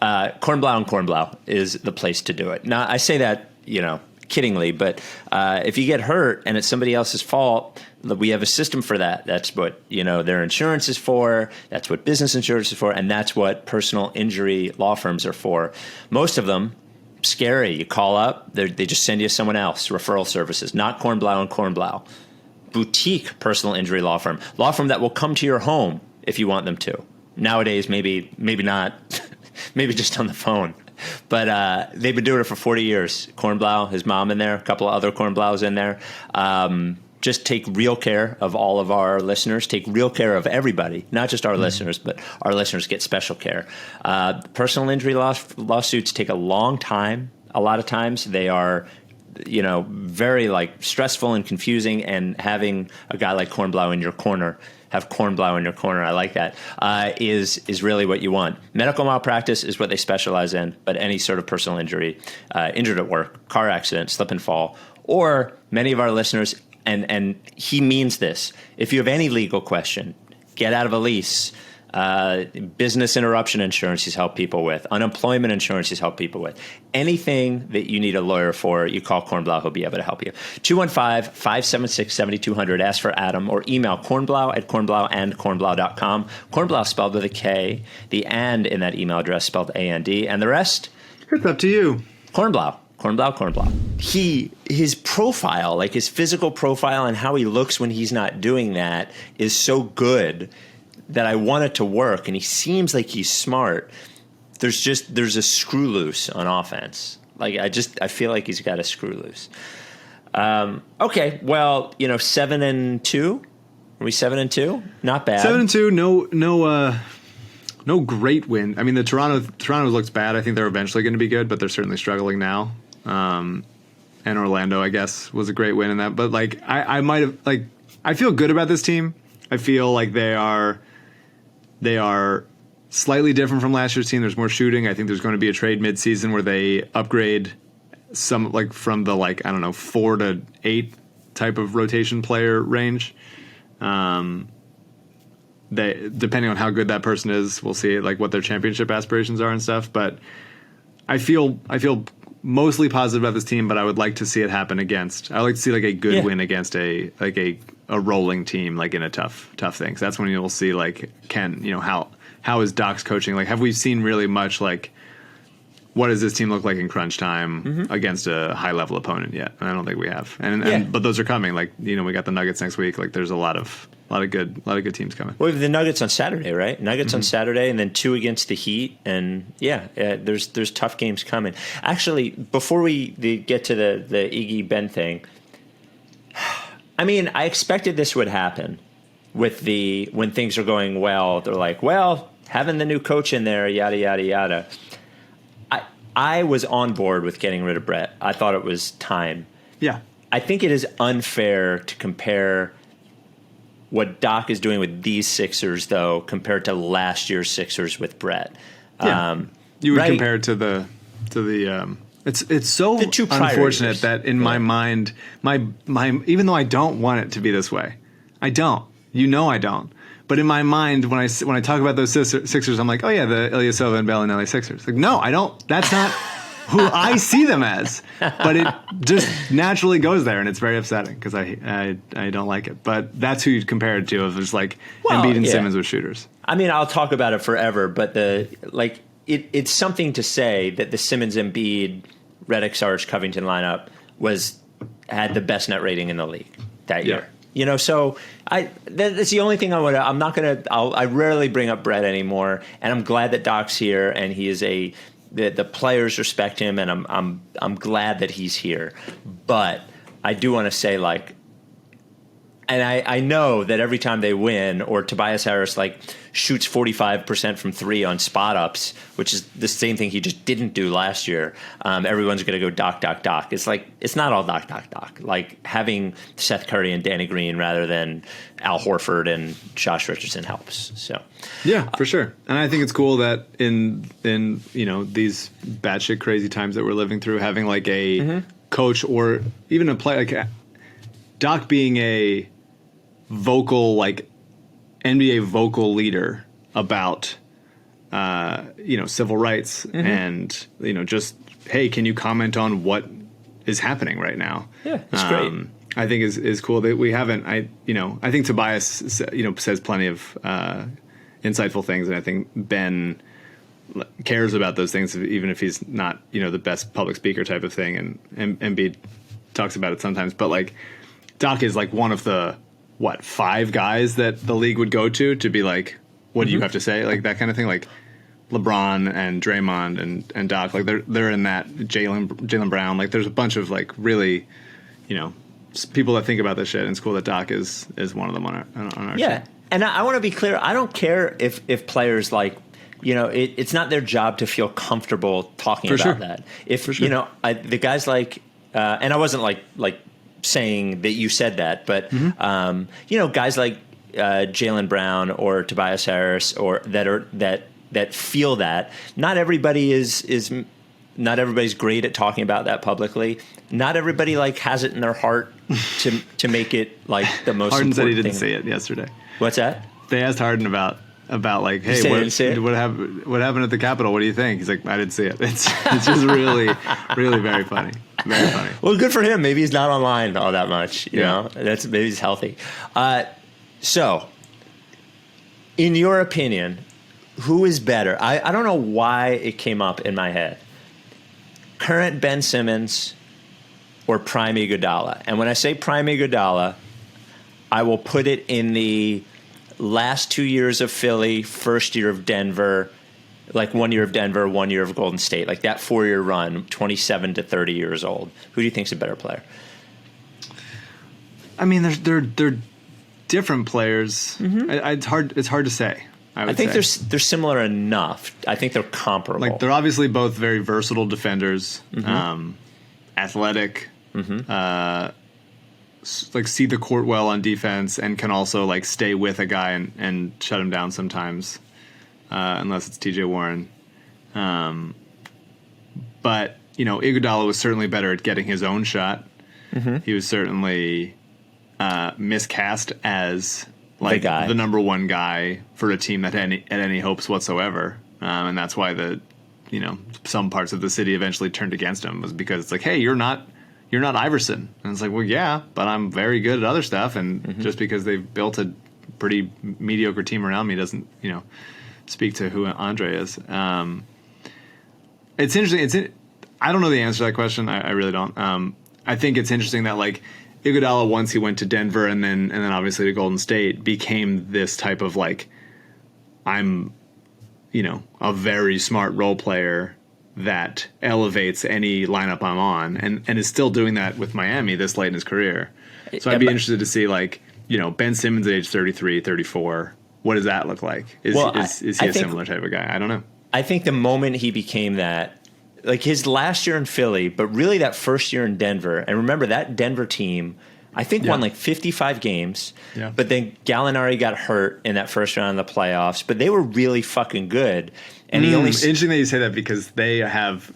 Kornblau and Kornblau is the place to do it. Now, I say that kiddingly, but if you get hurt and it's somebody else's fault, we have a system for that. That's what their insurance is for. That's what business insurance is for, and that's what personal injury law firms are for. Most of them, scary. You call up, they just send you someone else. Referral services, not Kornblau and Kornblau. Boutique personal injury law firm that will come to your home if you want them to. Nowadays, maybe not, maybe just on the phone. But they've been doing it for 40 years. Kornblau, his mom in there, a couple of other Kornblaus in there. Just take real care of all of our listeners. Take real care of everybody, not just our listeners, but our listeners get special care. Personal injury lawsuits take a long time. A lot of times they are, very like stressful and confusing. And having a guy like Kornblau in your corner, I like that, is really what you want. Medical malpractice is what they specialize in, but any sort of personal injury, injured at work, car accident, slip and fall, or many of our listeners, and he means this, if you have any legal question, get out of a lease, business interruption insurance he's helped people with, unemployment insurance he's helped people with, anything that you need a lawyer for, you call Kornblau, he'll be able to help you. 215-576-7200, ask for Adam, or email kornblau@kornblauandkornblau.com. Kornblau spelled with a K, the and in that email address spelled A-N-D, and the rest? It's up to you. Kornblau. His profile, like his physical profile and how he looks when he's not doing that is so good that I want it to work, and he seems like he's smart. There's a screw loose on offense. Like I feel like he's got a screw loose. Okay, well, 7-2. Are we 7-2? Not bad. 7-2. No great win. I mean, the Toronto looks bad. I think they're eventually going to be good, but they're certainly struggling now. And Orlando, I guess, was a great win in that. But like, I might have I feel good about this team. I feel like they are slightly different from last year's team. There's more shooting. I think there's going to be a trade midseason where they upgrade some, like, from the 4 to 8 type of rotation player range. They, depending on how good that person is, we'll see like what their championship aspirations are and stuff. But I feel mostly positive about this team, but I would like to see it happen against. I like to see like a good win against a rolling team, like in a tough thing. So that's when you'll see like how is Doc's coaching? Like, have we seen really much like what does this team look like in crunch time against a high level opponent yet? And I don't think we have. But those are coming. Like we got the Nuggets next week. Like there's a lot of a lot of good teams coming. Well, we have the Nuggets on Saturday, right? Nuggets on Saturday, and then 2 against the Heat, and there's tough games coming. Actually, before we get to the Iggy Ben thing, I mean, I expected this would happen when things are going well. They're like, well, having the new coach in there, yada yada yada. I was on board with getting rid of Brett. I thought it was time. Yeah, I think it is unfair to compare what Doc is doing with these Sixers, though, compared to last year's Sixers with Brett. Yeah. You would compare it to the. It's so unfortunate that in my mind, my even though I don't want it to be this way, I don't. I don't. But in my mind, when I talk about those Sixers, I'm like, oh yeah, the Ilyasova and Bellinelli Sixers. Like, no, I don't. That's not who I see them as. But it just naturally goes there, and it's very upsetting because I don't like it. But that's who you'd compare it to. If it's like Embiid and Simmons with shooters. I mean, I'll talk about it forever, but it's something to say that the Simmons, Embiid, Redick, Sarge, Covington lineup had the best net rating in the league that year. So that's the only thing I rarely bring up Brett anymore, and I'm glad that Doc's here, and he is the players respect him, and I'm glad that he's here. But I do want to say, and I know that every time they win, or Tobias Harris shoots 45% from 3 on spot ups, which is the same thing he just didn't do last year. Everyone's going to go Doc. It's it's not all Doc. Like having Seth Curry and Danny Green rather than Al Horford and Josh Richardson helps. So yeah, for sure. And I think it's cool that in these batshit crazy times that we're living through, having a coach or even a player Doc being a vocal NBA vocal leader about civil rights and just, hey, can you comment on what is happening right now? Yeah, it's great. I think is cool that we haven't. I think Tobias says plenty of insightful things, and I think Ben cares about those things even if he's not the best public speaker type of thing, and Embiid talks about it sometimes, but Doc is one of the 5 guys that the league would go to be what do you have to say, that kind of thing, LeBron and Draymond and Doc, they're in that. Jaylen Brown, there's a bunch of really people that think about this shit, and it's cool that Doc is one of them on our show. And I want to be clear, I don't care if players it's not their job to feel comfortable talking about that. If the guys and I wasn't saying that you said that, but guys like Jaylen Brown or Tobias Harris or that feel that not everybody is not everybody's great at talking about that publicly. Not everybody has it in their heart to make it the most. Harden said he thing. didn't say it yesterday. What's that? They asked Harden about hey, what happened at the Capitol? What do you think? He's like, I didn't see it. It's just really, really very funny. Very funny. Well, good for him. Maybe he's not online all that much. You know, maybe he's healthy. So, in your opinion, who is better? I don't know why it came up in my head. Current Ben Simmons or prime Iguodala? And when I say prime Iguodala, I will put it in the last 2 years of Philly, first year of Denver, 1 year of Denver, 1 year of Golden State, that 4-year run, 27 to 30 years old. Who do you think's a better player? I mean, they're different players. It's hard to say. I think they're similar enough. I think they're comparable. They're obviously both very versatile defenders, athletic, see the court well on defense, and can also stay with a guy and shut him down sometimes, unless it's TJ Warren. But Iguodala was certainly better at getting his own shot. He was certainly miscast as the number one guy for a team that had any hopes whatsoever, and that's why some parts of the city eventually turned against him, was because it's hey, you're not Iverson, and it's well, yeah, but I'm very good at other stuff, and just because they've built a pretty mediocre team around me doesn't speak to who Andre is. It's interesting. I don't know the answer to that question. I really don't. I think it's interesting that Iguodala, once he went to Denver and then obviously to Golden State, became this type of like, I'm, a very smart role player that elevates any lineup I'm on, and is still doing that with Miami this late in his career. So I'd be interested to see, like, Ben Simmons at age 33, 34. What does that look like? Is he a similar type of guy? I don't know. I think the moment he became that, like his last year in Philly, but really that first year in Denver, and remember that Denver team, I think won like 55 games, but then Gallinari got hurt in that first round of the playoffs, but they were really fucking good. And he only interesting that you say that, because they have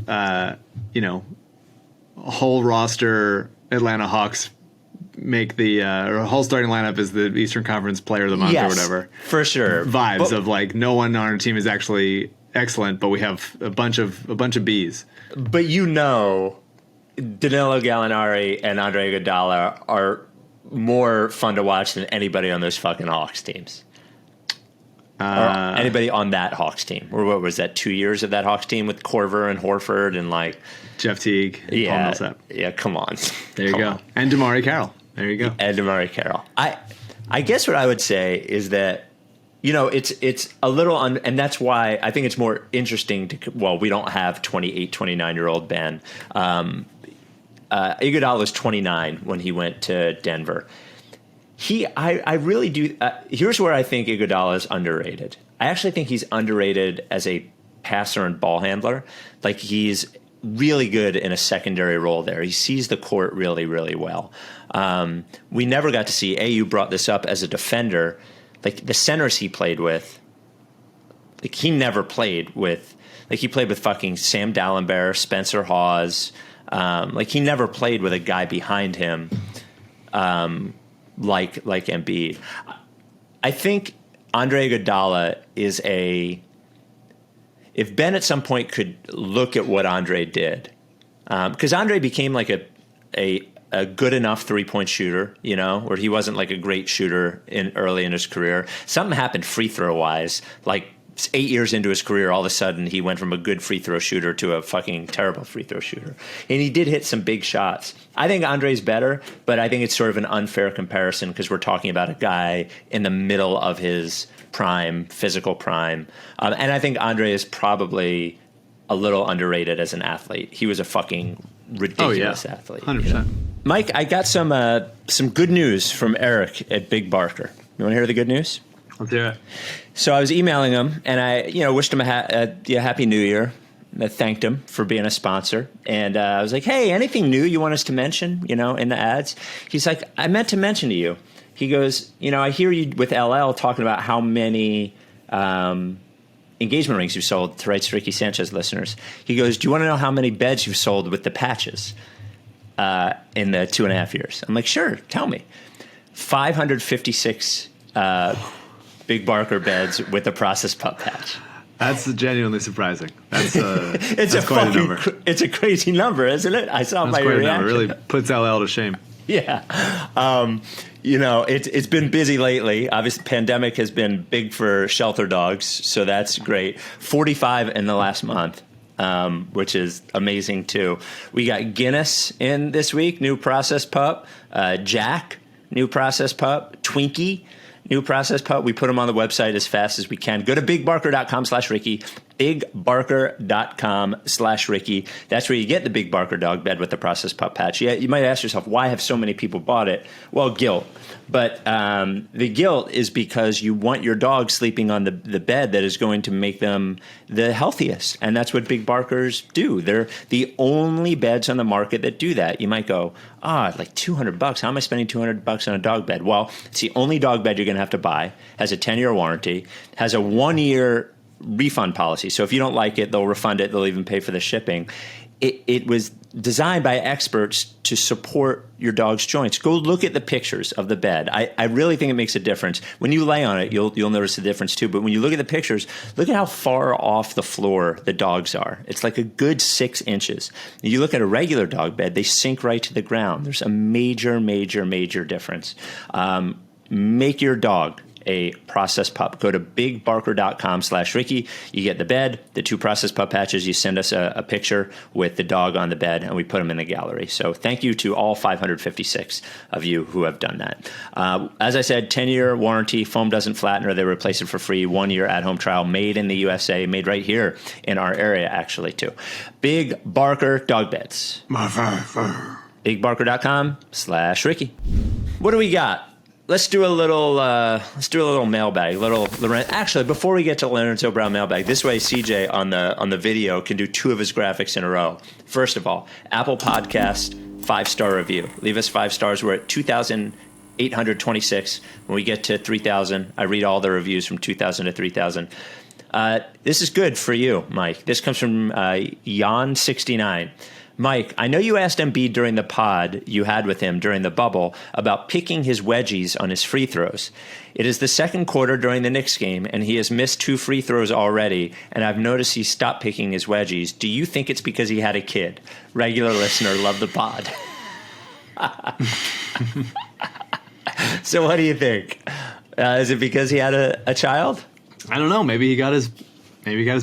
a whole roster Atlanta Hawks make the or whole starting lineup is the Eastern Conference Player of the Month or whatever. For sure. Vibes of like no one on our team is actually excellent, but we have a bunch of Bs. But Danilo Gallinari and Andre Iguodala are more fun to watch than anybody on those fucking Hawks teams. Or anybody on that Hawks team. Or what was that, 2 years of that Hawks team with Korver and Horford and like Jeff Teague, Paul Millsap. Yeah, come on. There you go. And DeMarre Carroll. There you go. And DeMarre Carroll. I guess what I would say is that, it's a little, and that's why I think it's more interesting we don't have 28, 29-year-old Ben. Iguodala was 29 when he went to Denver. I really do. Here's where I think Iguodala is underrated. I actually think he's underrated as a passer and ball handler. Like, he's really good in a secondary role there. He sees the court really, really well. We never got to see, you brought this up, as a defender, like the centers he played with, like he never played with, like he played with fucking Sam Dallenberg, Spencer Hawes. Like he never played with a guy behind him like Embiid. I think Andre Iguodala is if Ben at some point could look at what Andre did, because Andre became like a good enough three-point shooter, where he wasn't like a great shooter early in his career. Something happened free throw wise, like 8 years into his career, all of a sudden he went from a good free throw shooter to a fucking terrible free throw shooter. And he did hit some big shots. I think Andre's better, but I think it's sort of an unfair comparison because we're talking about a guy in the middle of his prime, physical prime. And I think Andre is probably a little underrated as an athlete. He was a fucking ridiculous athlete. 100%. Mike, I got some good news from Eric at Big Barker. You want to hear the good news? Let's hear it. So I was emailing him, and I, wished him a happy New Year. I thanked him for being a sponsor, and I was like, "Hey, anything new you want us to mention? In the ads?" He's like, "I meant to mention to you." He goes, "I hear you with LL talking about how many engagement rings you sold to Rights Ricky Sanchez listeners." He goes, "Do you want to know how many beds you've sold with the patches in the 2.5 years?" I'm like, "Sure, tell me." 556 Big Barker beds with the process pup patch. That's genuinely surprising. That's that's quite a number. It's a crazy number, isn't it? I saw my reaction. It really puts LL to shame. Yeah. It's been busy lately. Obviously, pandemic has been big for shelter dogs, so that's great. 45 in the last month, which is amazing, too. We got Guinness in this week, new process pup. Jack, new process pup. Twinkie, new process pup. We put them on the website as fast as we can. Go to bigbarker.com/Ricky. bigbarker.com/Ricky. That's where you get the Big Barker dog bed with the process pup patch. Yeah, you might ask yourself, why have so many people bought it? Well, guilt. But the guilt is because you want your dog sleeping on the bed that is going to make them the healthiest. And that's what Big Barkers do. They're the only beds on the market that do that. You might go, like $200. How am I spending $200 on a dog bed? Well, it's the only dog bed you're going to have to buy. Has a 10-year warranty. Has a 1-year refund policy. So if you don't like it, they'll refund it. They'll even pay for the shipping. It was designed by experts to support your dog's joints. Go look at the pictures of the bed. I really think it makes a difference. When you lay on it, you'll notice the difference too. But when you look at the pictures, look at how far off the floor the dogs are. It's like a good 6 inches. You look at a regular dog bed, they sink right to the ground. There's a major, major, major difference. Make your dog a processed pup. Go to bigbarker.com/Ricky. You get the bed, the 2 processed pup patches. You send us a picture with the dog on the bed, and we put them in the gallery. So thank you to all 556 of you who have done that. As I said, 10-year warranty. Foam doesn't flatten or they replace it for free. 1-year at-home trial, made in the USA, made right here in our area, actually, too. Big Barker Dog Beds. BigBarker.com/Ricky. What do we got? Let's do a little mailbag. Actually, before we get to Lorenzo Brown mailbag, this way CJ on the video can do 2 of his graphics in a row. First of all, Apple Podcast 5-star review. Leave us 5 stars. We're at 2,826. When we get to 3,000, I read all the reviews from 2,000 to 3,000. This is good for you, Mike. This comes from Jan69. Mike, I know you asked Embiid during the pod you had with him during the bubble about picking his wedgies on his free throws. It is the second quarter during the Knicks game, and he has missed 2 free throws already, and I've noticed he stopped picking his wedgies. Do you think it's because he had a kid? Regular listener, love the pod. So what do you think? Is it because he had a child? I don't know. Maybe he got his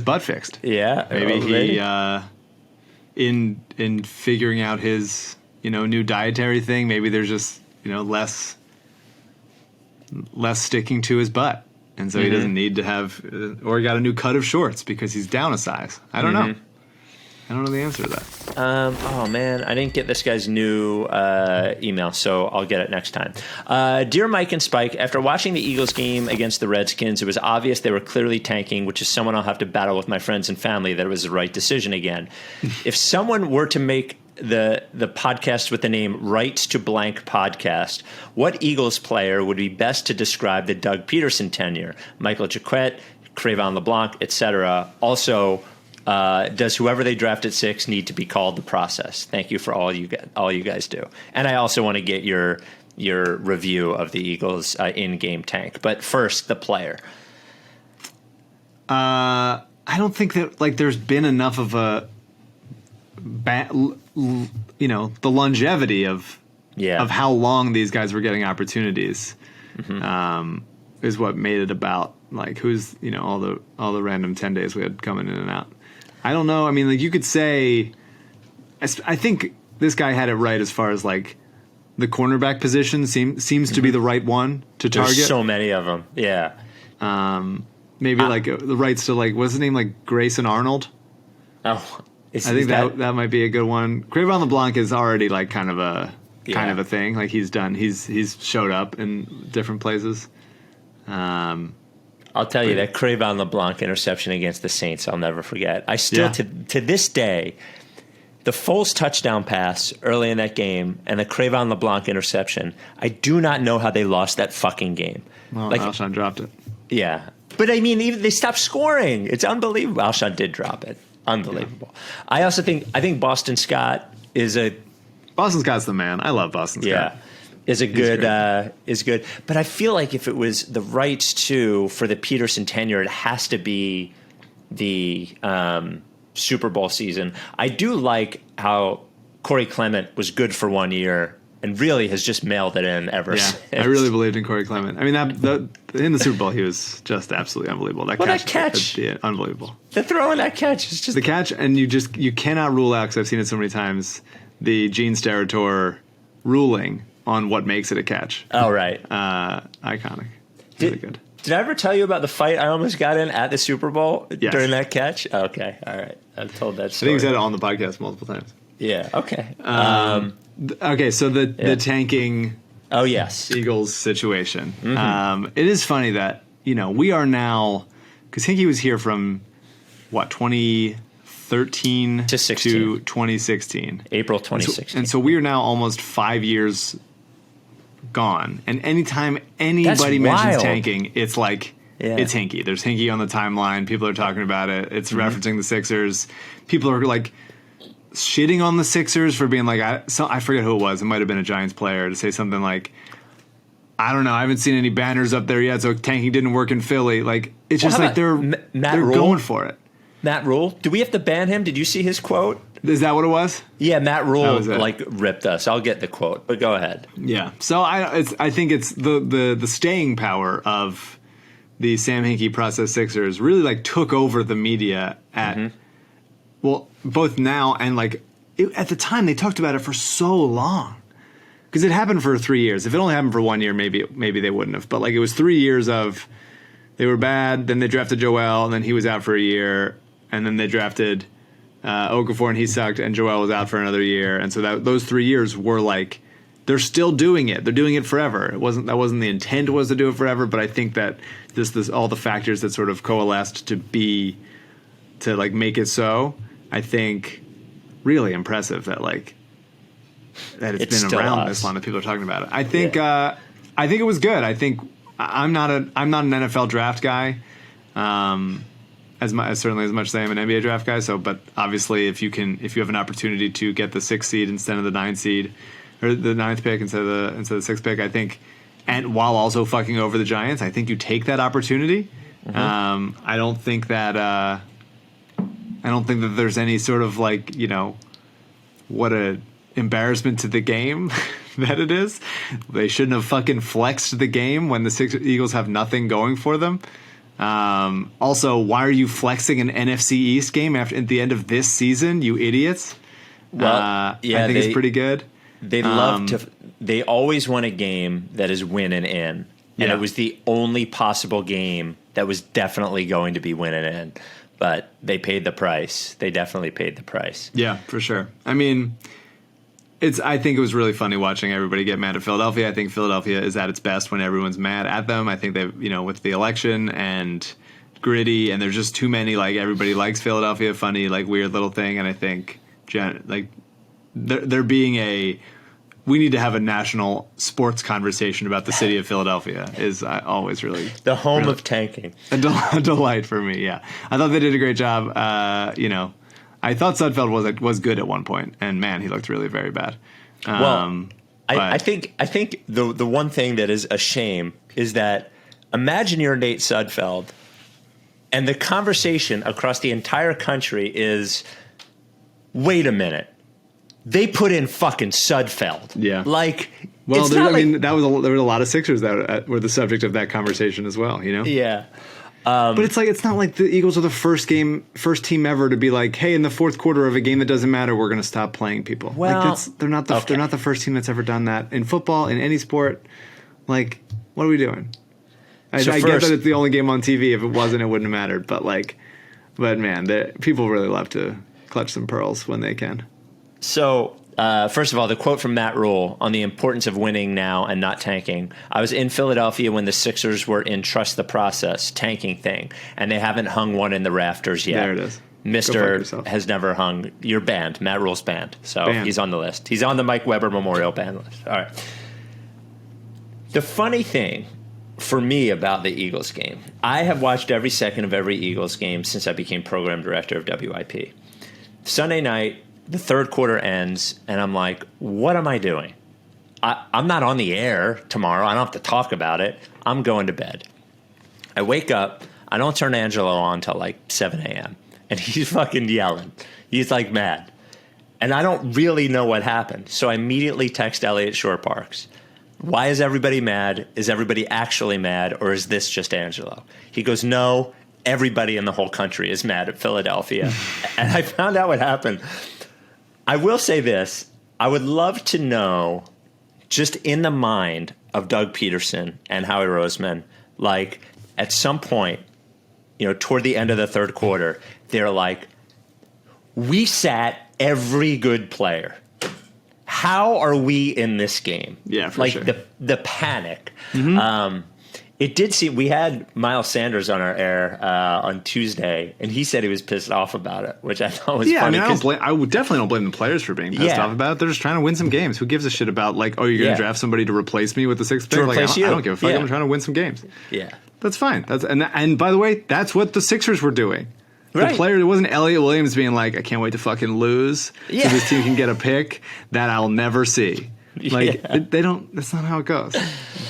butt fixed. Yeah. Maybe he in figuring out his new dietary thing. Maybe there's just less sticking to his butt, and so he doesn't need to have. Or he got a new cut of shorts because he's down a size. I don't know. I don't know the answer to that. Oh, man, I didn't get this guy's new email, so I'll get it next time. Dear Mike and Spike, after watching the Eagles game against the Redskins, it was obvious they were clearly tanking, which is someone I'll have to battle with my friends and family that it was the right decision again. If someone were to make the podcast with the name Rights to Blank Podcast, what Eagles player would be best to describe the Doug Peterson tenure? Michael Jacquet, Crevon LeBlanc, etc. Also, does whoever they draft at 6 need to be called the process? Thank you for all you guys do. And I also want to get your review of the Eagles in-game tank. But first, the player. I don't think that there's been enough of a the longevity of how long these guys were getting opportunities is what made it about who's all the random 10 days we had coming in and out. I don't know. I mean, you could say, I think this guy had it right as far as the cornerback position seems to be the right one to target. There's so many of them. Yeah. Maybe the rights to what's his name? Grayson Arnold. Oh, I think that might be a good one. Crevon LeBlanc is already kind of a thing. He's showed up in different places. I'll tell you that Crevon LeBlanc interception against the Saints, I'll never forget. I still, to this day, the Foles touchdown pass early in that game and the Crevon LeBlanc interception, I do not know how they lost that fucking game. Well, Alshon dropped it. Yeah. But I mean, even they stopped scoring. It's unbelievable. Alshon did drop it. Unbelievable. Yeah. I think Boston Scott is Boston Scott's the man. I love Boston Scott. Yeah. Is good. But I feel like if it was the rights for the Peterson tenure, it has to be the Super Bowl season. I do like how Corey Clement was good for 1 year and really has just mailed it in ever since. I really believed in Corey Clement. I mean, in the Super Bowl, he was just absolutely unbelievable. That catch. Unbelievable. The throw and that catch is just... The catch, and you cannot rule out, because I've seen it so many times, the Gene Steratore ruling on what makes it a catch. Oh, right. Iconic. Really good. Did I ever tell you about the fight I almost got in at the Super Bowl during that catch? Okay. All right. I've told that story. I think you said it on the podcast multiple times. Yeah. Okay. Okay. So the tanking. Oh, yes. Eagles situation. It is funny that, we are now, because Hinkie was here from 2013 to 2016. April 2016. And so we are now almost 5 years gone. And anytime anybody mentions tanking, it's it's Hinkie. There's Hinkie on the timeline. People are talking about it. It's referencing the Sixers. People are shitting on the Sixers for being I forget who it was. It might have been a Giants player to say something I don't know. I haven't seen any banners up there yet, so tanking didn't work in Philly. It's just they're going for it. Matt Rule, do we have to ban him? Did you see his quote? Is that what it was? Yeah, Matt Rule was it. like ripped us. I'll get the quote, but go ahead. Yeah. So I think it's the staying power of the Sam Hinkie process Sixers really like took over the media at well, both now and like at the time they talked about it for so long. Because it happened for 3 years. If it only happened for 1 year, maybe they wouldn't have. But like it was 3 years of they were bad, then they drafted Joel, and then he was out for a year, and then they drafted Okafor, and he sucked, and Joel was out for another year. And so those 3 years were like they're still doing it. They're doing it forever. That wasn't the intent was to do it forever, but I think that this all the factors that sort of coalesced to like make it so. I think really impressive that it's been around this long that people are talking about it. I think it was good. I think I'm not an NFL draft guy, certainly as much as I am an NBA draft guy. So, but obviously, if you have an opportunity to get the 6th seed instead of the 9th seed, or the 9th pick instead of the 6th pick, I think, and while also fucking over the Giants, I think you take that opportunity. I don't think that there's any sort of like what a embarrassment to the game that it is. They shouldn't have fucking flexed the game when the Eagles have nothing going for them. Also, why are you flexing an NFC East game at the end of this season, you idiots? Well, I think it's pretty good. They they always want a game that is win and in. And it was the only possible game that was definitely going to be win and in. But they paid the price. They definitely paid the price. Yeah, for sure. I mean, I think it was really funny watching everybody get mad at Philadelphia. I think Philadelphia is at its best when everyone's mad at them. I think they, with the election and gritty, and there's just too many, like, everybody likes Philadelphia, funny, like, weird little thing. And I think, there being we need to have a national sports conversation about the city of Philadelphia is always really the home of tanking. A delight for me. Yeah, I thought they did a great job. I thought Sudfeld was good at one point, and man, he looked really very bad. I think the one thing that is a shame is that imagine you're Nate Sudfeld, and the conversation across the entire country is, wait a minute. They put in fucking Sudfeld. Yeah. Well, there were a lot of Sixers that were the subject of that conversation as well, Yeah. But it's not like the Eagles are the first team ever to be like, hey, in the fourth quarter of a game that doesn't matter, we're going to stop playing people. Well, they're not the first team that's ever done that in football, in any sport. Like, what are we doing? I get that it's the only game on TV. If it wasn't, it wouldn't have mattered. But man, people really love to clutch some pearls when they can. So, first of all, the quote from Matt Rule on the importance of winning now and not tanking. I was in Philadelphia when the Sixers were in trust the process tanking thing, and they haven't hung one in the rafters yet. There it is. Mr. has never hung. You're banned. Matt Rule's banned. So He's on the list. He's on the Mike Weber Memorial ban list. All right. The funny thing for me about the Eagles game, I have watched every second of every Eagles game since I became program director of WIP. Sunday night, the third quarter ends, and I'm like, what am I doing? I'm not on the air tomorrow. I don't have to talk about it. I'm going to bed. I wake up. I don't turn Angelo on until like 7 a.m., and he's fucking yelling. He's like mad. And I don't really know what happened. So I immediately text Elliot Shore-Parks. Why is everybody mad? Is everybody actually mad, or is this just Angelo? He goes, no, everybody in the whole country is mad at Philadelphia. And I found out what happened. I will say this. I would love to know, just in the mind of Doug Peterson and Howie Roseman, like at some point, toward the end of the third quarter, they're like, we sat every good player. How are we in this game? Yeah, for sure. The panic. Mm-hmm. It did seem we had Miles Sanders on our air on Tuesday, and he said he was pissed off about it, which I thought was funny. I mean, I definitely don't blame the players for being pissed off about it. They're just trying to win some games. Who gives a shit about you're going to draft somebody to replace me with the 6th pick? I don't give a fuck. I'm trying to win some games. Yeah, that's fine. And by the way, that's what the Sixers were doing. Right. The player, it wasn't Elliot Williams being like, I can't wait to fucking lose so this team can get a pick that I'll never see. They don't. That's not how it goes.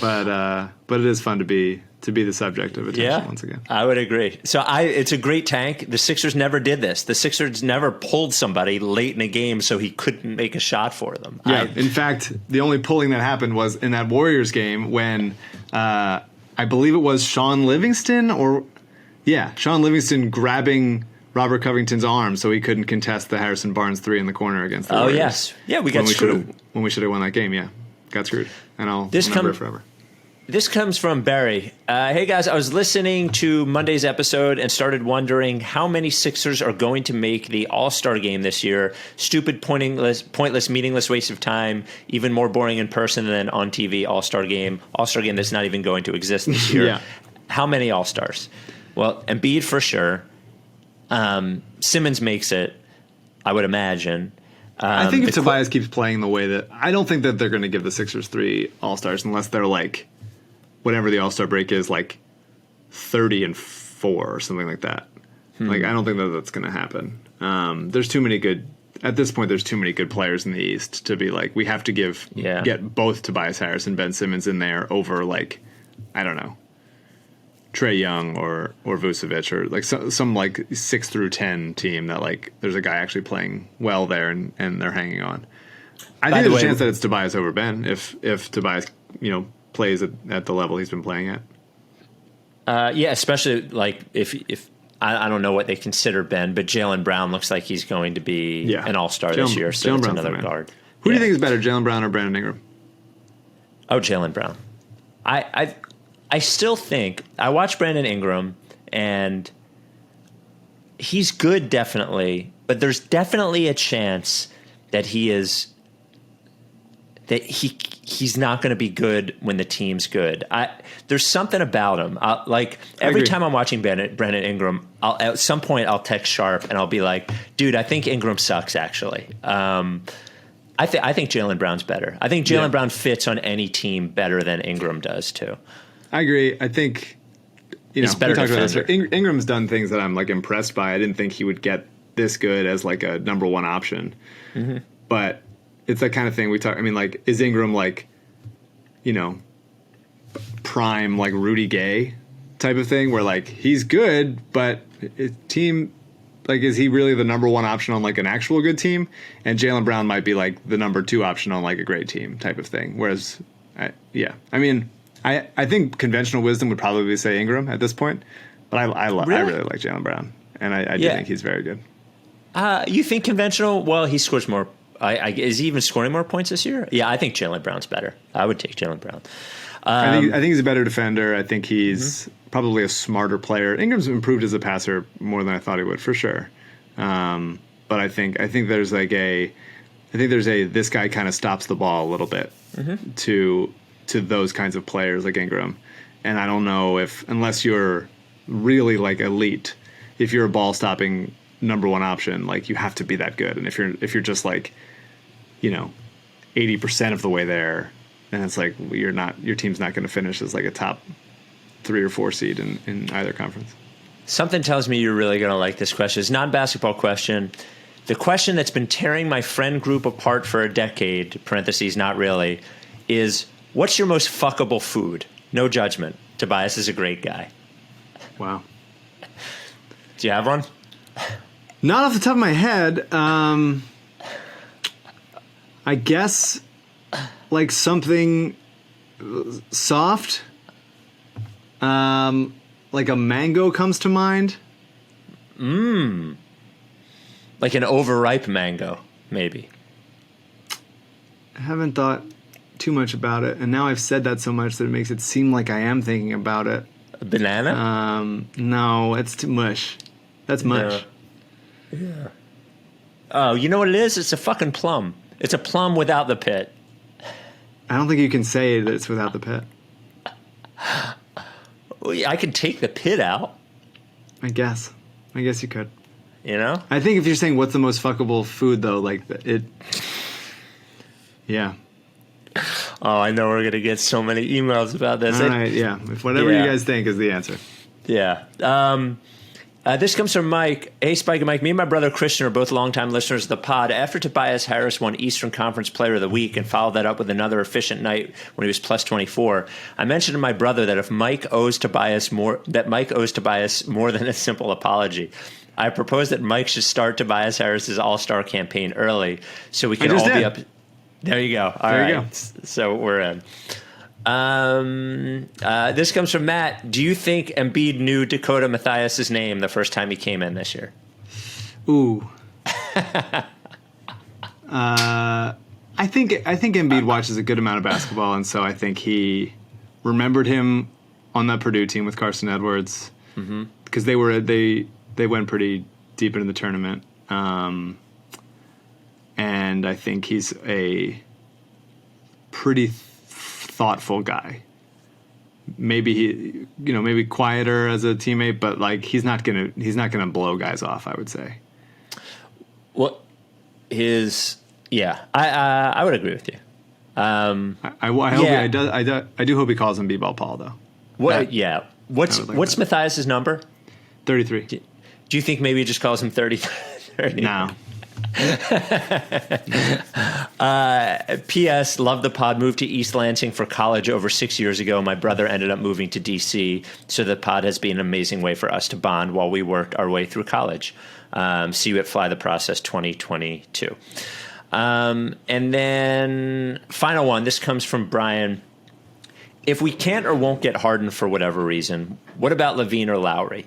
But it is fun to be to be the subject of attention once again. I would agree. So it's a great tank. The Sixers never did this. The Sixers never pulled somebody late in a game so he couldn't make a shot for them. Yeah. In fact, the only pulling that happened was in that Warriors game when I believe it was Sean Livingston grabbing Robert Covington's arm so he couldn't contest the Harrison Barnes 3 in the corner against the Warriors. Yes. Yeah, we got screwed. When we should have won that game, got screwed. And I'll remember it forever. This comes from Barry. Hey, guys, I was listening to Monday's episode and started wondering how many Sixers are going to make the All-Star game this year. Stupid, pointless, meaningless waste of time, even more boring in person than on TV All-Star game that's not even going to exist this year. Yeah. How many All-Stars? Well, Embiid for sure. Simmons makes it, I would imagine. I think if Tobias keeps playing the way that... I don't think that they're going to give the Sixers 3 All-Stars unless they're like... whatever the All-Star break is, like 30-4 or something like that. Like, I don't think that that's going to happen. There's too many good... At this point, there's too many good players in the East to be like, we have to get both Tobias Harris and Ben Simmons in there over, like, I don't know, Trae Young or Vucevic or like some like 6 through 10 team that like there's a guy actually playing well there and they're hanging on. I think there's a chance that it's Tobias over Ben if Tobias plays at the level he's been playing at. Yeah, especially like if I don't know what they consider Ben, but Jaylen Brown looks like he's going to be an All-Star this year, so it's another guard. Who do you think is better, Jaylen Brown or Brandon Ingram? Oh, Jaylen Brown. I still think I watched Brandon Ingram and he's good, definitely, but there's definitely a chance that he's not going to be good when the team's good. There's something about him. Like every time I'm watching Brandon Ingram, at some point I'll text Sharp and I'll be like, "Dude, I think Ingram sucks." Actually, I think Jaylen Brown's better. I think Jaylen Brown fits on any team better than Ingram does too. I agree. I think he's better defender. Ingram's done things that I'm like impressed by. I didn't think he would get this good as like a number one option, but it's that kind of thing we talk. I mean, like, is Ingram like, prime like Rudy Gay type of thing where like he's good, but team. Like, is he really the number one option on, like, an actual good team? And Jaylen Brown might be, like, the number 2 option on, like, a great team type of thing. Whereas, I think conventional wisdom would probably say Ingram at this point. But I really like Jaylen Brown. And I do think he's very good. You think conventional? Well, he scores more. Is he even scoring more points this year? Yeah, I think Jaylen Brown's better. I would take Jaylen Brown. I think he's a better defender. I think he's probably a smarter player. Ingram's improved as a passer more than I thought he would, for sure. But I think there's this guy kind of stops the ball a little bit to those kinds of players like Ingram. And I don't know unless you're really like elite, if you're a ball stopping number one option, like you have to be that good. And if you're just like 80% of the way there, and it's like your team's not going to finish as like a top 3 or 4 seed in either conference. Something tells me you're really going to like this question. It's not a basketball question. The question that's been tearing my friend group apart for a decade, parentheses, not really, is what's your most fuckable food? No judgment. Tobias is a great guy. Wow. Do you have one? Not off the top of my head. I guess like something soft. Like a mango comes to mind. Like an overripe mango, maybe. I haven't thought too much about it, and now I've said that so much that it makes it seem like I am thinking about it. A banana? No, it's too mush. That's mush. Yeah. Oh, you know what it is? It's a fucking plum. It's a plum without the pit. I don't think you can say that it's without the pit. I could take the pit out. I guess you could. I think if you're saying what's the most fuckable food, though, like it. Yeah. Oh, I know we're going to get so many emails about this. All right, yeah. If whatever you guys think is the answer. Yeah. This comes from Mike. Hey, Spike and Mike. Me and my brother Christian are both longtime listeners of the pod. After Tobias Harris won Eastern Conference Player of the Week and followed that up with another efficient night when he was plus 24, I mentioned to my brother that if Mike owes Tobias more than a simple apology. I propose that Mike should start Tobias Harris's All-Star campaign early so we can all be up. There you go. All right. There you go. So we're in. This comes from Matt. Do you think Embiid knew Dakota Mathias's name the first time he came in this year? Ooh. I think Embiid watches a good amount of basketball, and so I think he remembered him on that Purdue team with Carson Edwards because they went pretty deep into the tournament, and I think he's a pretty thoughtful guy. Maybe maybe quieter as a teammate, but like he's not gonna blow guys off, I would say. Well, I would agree with you. I do hope he calls him B-ball Paul though. What's Mathias's number? 33. Do you think maybe he just calls him 30? No. P.S. Love the pod. Moved to East Lansing for college over 6 years ago. My brother ended up moving to D.C., so the pod has been an amazing way for us to bond while we worked our way through college. See you at Fly the Process 2022. And then final one. This comes from Brian. If we can't or won't get Harden for whatever reason, what about LaVine or Lowry?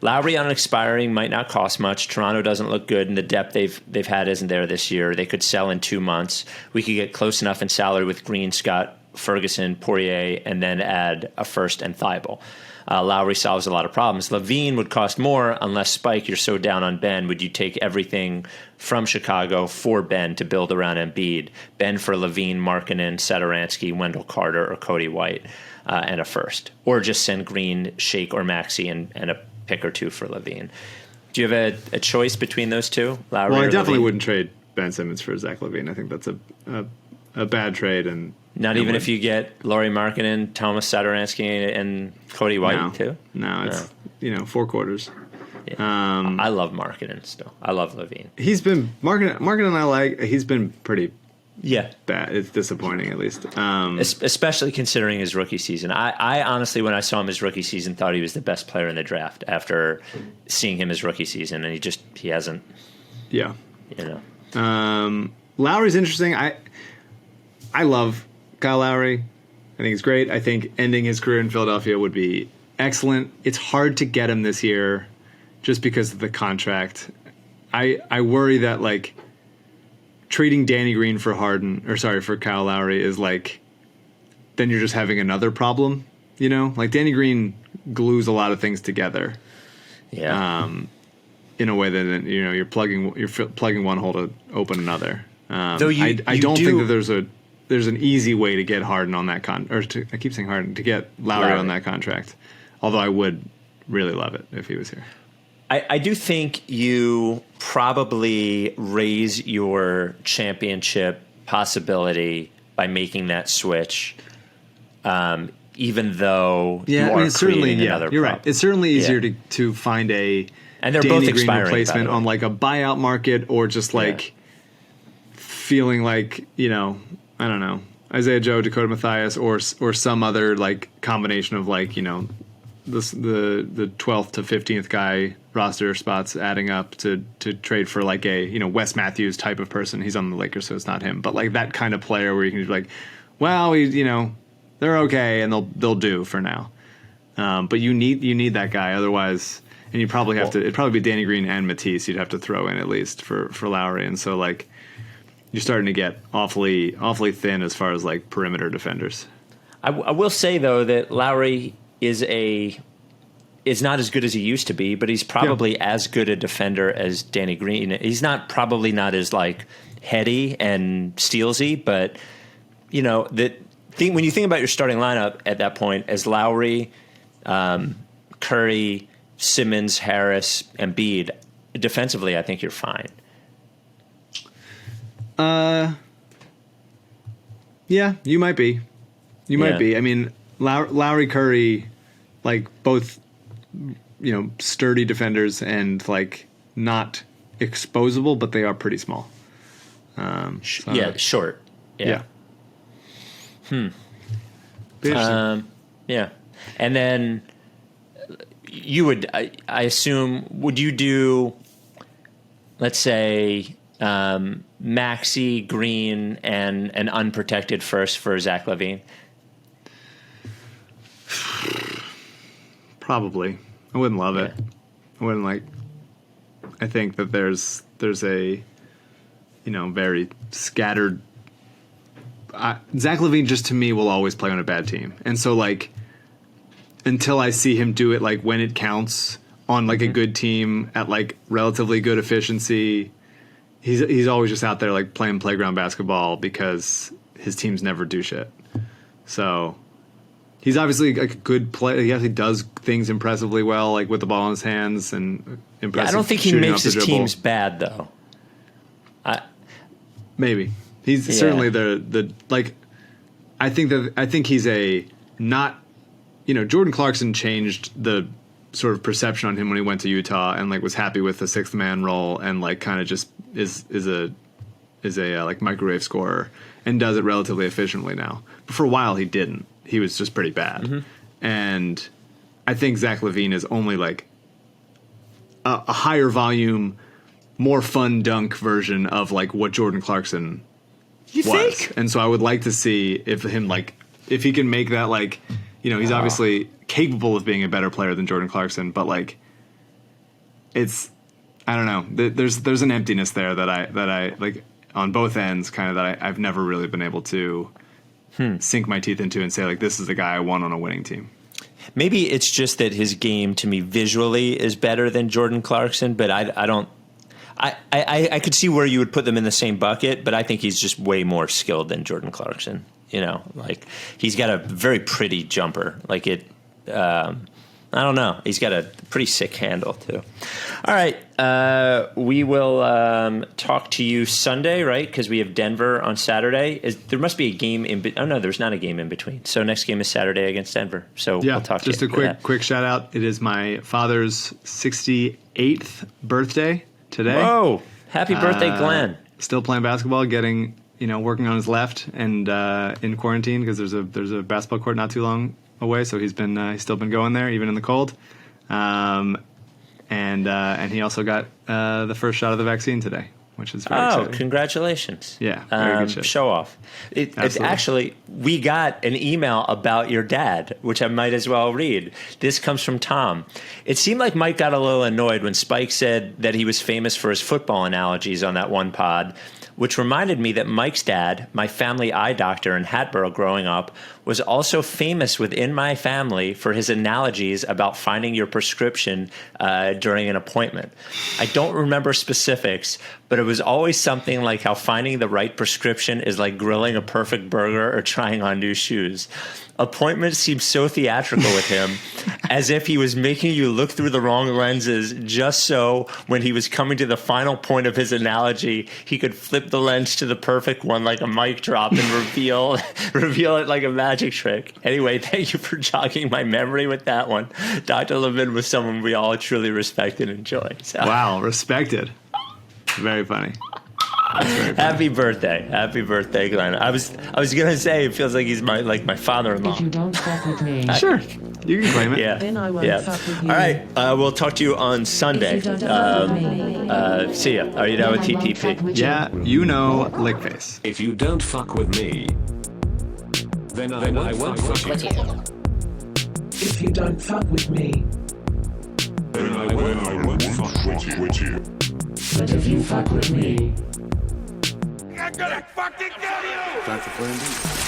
Lowry on expiring might not cost much. Toronto doesn't look good, and the depth they've had isn't there this year. They could sell in 2 months. We could get close enough in salary with Green, Scott, Ferguson, Poirier, and then add a first and Thibault. Lowry solves a lot of problems. LaVine would cost more unless, Spike, you're so down on Ben. Would you take everything from Chicago for Ben to build around Embiid? Ben for LaVine, Markkanen, Satoransky, Wendell Carter, or Cody White, and a first? Or just send Green, Shake, or Maxey and a pick or two for LaVine. Do you have a choice between those two? Lowry well, I or definitely LaVine? Wouldn't trade Ben Simmons for Zach LaVine. I think that's a bad trade. And not even if you get Lauri Markkanen, Thomas Satoransky, and Cody White too? No, it's 4 quarters. Yeah. I love Markkanen still. I love LaVine. He's been Markkanen. He's been pretty bad. It's disappointing, at least. Especially considering his rookie season. I honestly, when I saw him his rookie season, thought he was the best player in the draft after seeing him his rookie season, and he hasn't. Yeah. Lowry's interesting. I love Kyle Lowry. I think he's great. I think ending his career in Philadelphia would be excellent. It's hard to get him this year just because of the contract. I worry that like trading Danny Green for Kyle Lowry is like, then you're just having another problem, Like Danny Green glues a lot of things together. Yeah. In a way that you're plugging one hole to open another. Though I don't think that there's an easy way to get Harden on that I keep saying Harden, to get Lowry on that contract. Although I would really love it if he was here. I do think you probably raise your championship possibility by making that switch, even though you are creating another you're problem. Right. It's certainly easier to find a and they're Danny both Green expiring, replacement on like a buyout market or just like feeling like, I don't know, Isaiah Joe, Dakota Mathias, or some other like combination of like, the 12th to 15th guy roster spots adding up to trade for like a Wes Matthews type of person. He's on the Lakers, so it's not him, but like that kind of player where you can be like, well, they're okay and they'll do for now. But you need that guy otherwise, and you probably have to. It'd probably be Danny Green and Matisse you'd have to throw in at least for Lowry, and so like you're starting to get awfully thin as far as like perimeter defenders. I will say though that Lowry is not as good as he used to be, but he's probably as good a defender as Danny Green. He's probably not as like heady and stealsy, but when you think about your starting lineup at that point as Lowry, Curry, Simmons, Harris, Embiid, defensively, I think you're fine. Yeah, you might be. You might be. I mean, Lowry, Curry, like both, sturdy defenders and like not exposable, but they are pretty small. Short. Yeah. Yeah. And then you would, I assume, would you do, let's say, Maxey, Green, and an unprotected first for Zach LaVine? Probably. I wouldn't love it. I wouldn't like. I think that there's a, very scattered. Zach LaVine just to me will always play on a bad team, and so like, until I see him do it like when it counts on like a good team at like relatively good efficiency, he's always just out there like playing playground basketball because his teams never do shit. So. He's obviously like a good player. He actually does things impressively well, like with the ball in his hands and impressive. I don't think he shooting makes his teams bad though. Maybe he's certainly the like. I think he's a not. Jordan Clarkson changed the sort of perception on him when he went to Utah and like was happy with the sixth man role and like kind of just is a like microwave scorer and does it relatively efficiently now. But for a while he didn't. He was just pretty bad. And I think Zach LaVine is only like a higher volume, more fun dunk version of like what Jordan Clarkson was. Think? And so I would like to see if he can make that like, he's obviously capable of being a better player than Jordan Clarkson, but like it's, I don't know. There's an emptiness there that I like on both ends kind of that I've never really been able to sink my teeth into and say, like, this is the guy I want on a winning team. Maybe it's just that his game, to me, visually is better than Jordan Clarkson, but I don't... I could see where you would put them in the same bucket, but I think he's just way more skilled than Jordan Clarkson. Like, he's got a very pretty jumper. Like, it... I don't know. He's got a pretty sick handle, too. All right. We will talk to you Sunday, right? Because we have Denver on Saturday. There must be a game in between. Oh, no, there's not a game in between. So next game is Saturday against Denver. So we'll talk to you. Just a quick shout out. It is my father's 68th birthday today. Whoa. Happy birthday, Glenn. Still playing basketball, getting, working on his left and in quarantine because there's a basketball court not too long away, so he's still been going there even in the cold, and he also got the first shot of the vaccine today, which is very exciting. Congratulations! Yeah, very good shit. Show off. It's actually, we got an email about your dad, which I might as well read. This comes from Tom. It seemed like Mike got a little annoyed when Spike said that he was famous for his football analogies on that one pod, which reminded me that Mike's dad, my family eye doctor in Hatboro growing up, was also famous within my family for his analogies about finding your prescription during an appointment. I don't remember specifics, but it was always something like how finding the right prescription is like grilling a perfect burger or trying on new shoes. Appointments seemed so theatrical with him, as if he was making you look through the wrong lenses just so when he was coming to the final point of his analogy, he could flip the lens to the perfect one like a mic drop and reveal it like a magic trick. Anyway, thank you for jogging my memory with that one. Dr. Levin was someone we all truly respect and enjoy. So. Wow, respected. Very funny. Happy birthday, Glenn. I was gonna say it feels like he's my father-in-law. If you don't fuck with me, sure, you can claim it. Yeah, then I won't fuck with you. All right, we'll talk to you on Sunday. If you don't fuck with me, See ya. Are you down with then I won't fuck TTP? with Yeah, Lickface. If you don't fuck with me, then I won't fuck with you. If you don't fuck with me, Then I won't fuck with you. but if you fuck with me, Time for plan B.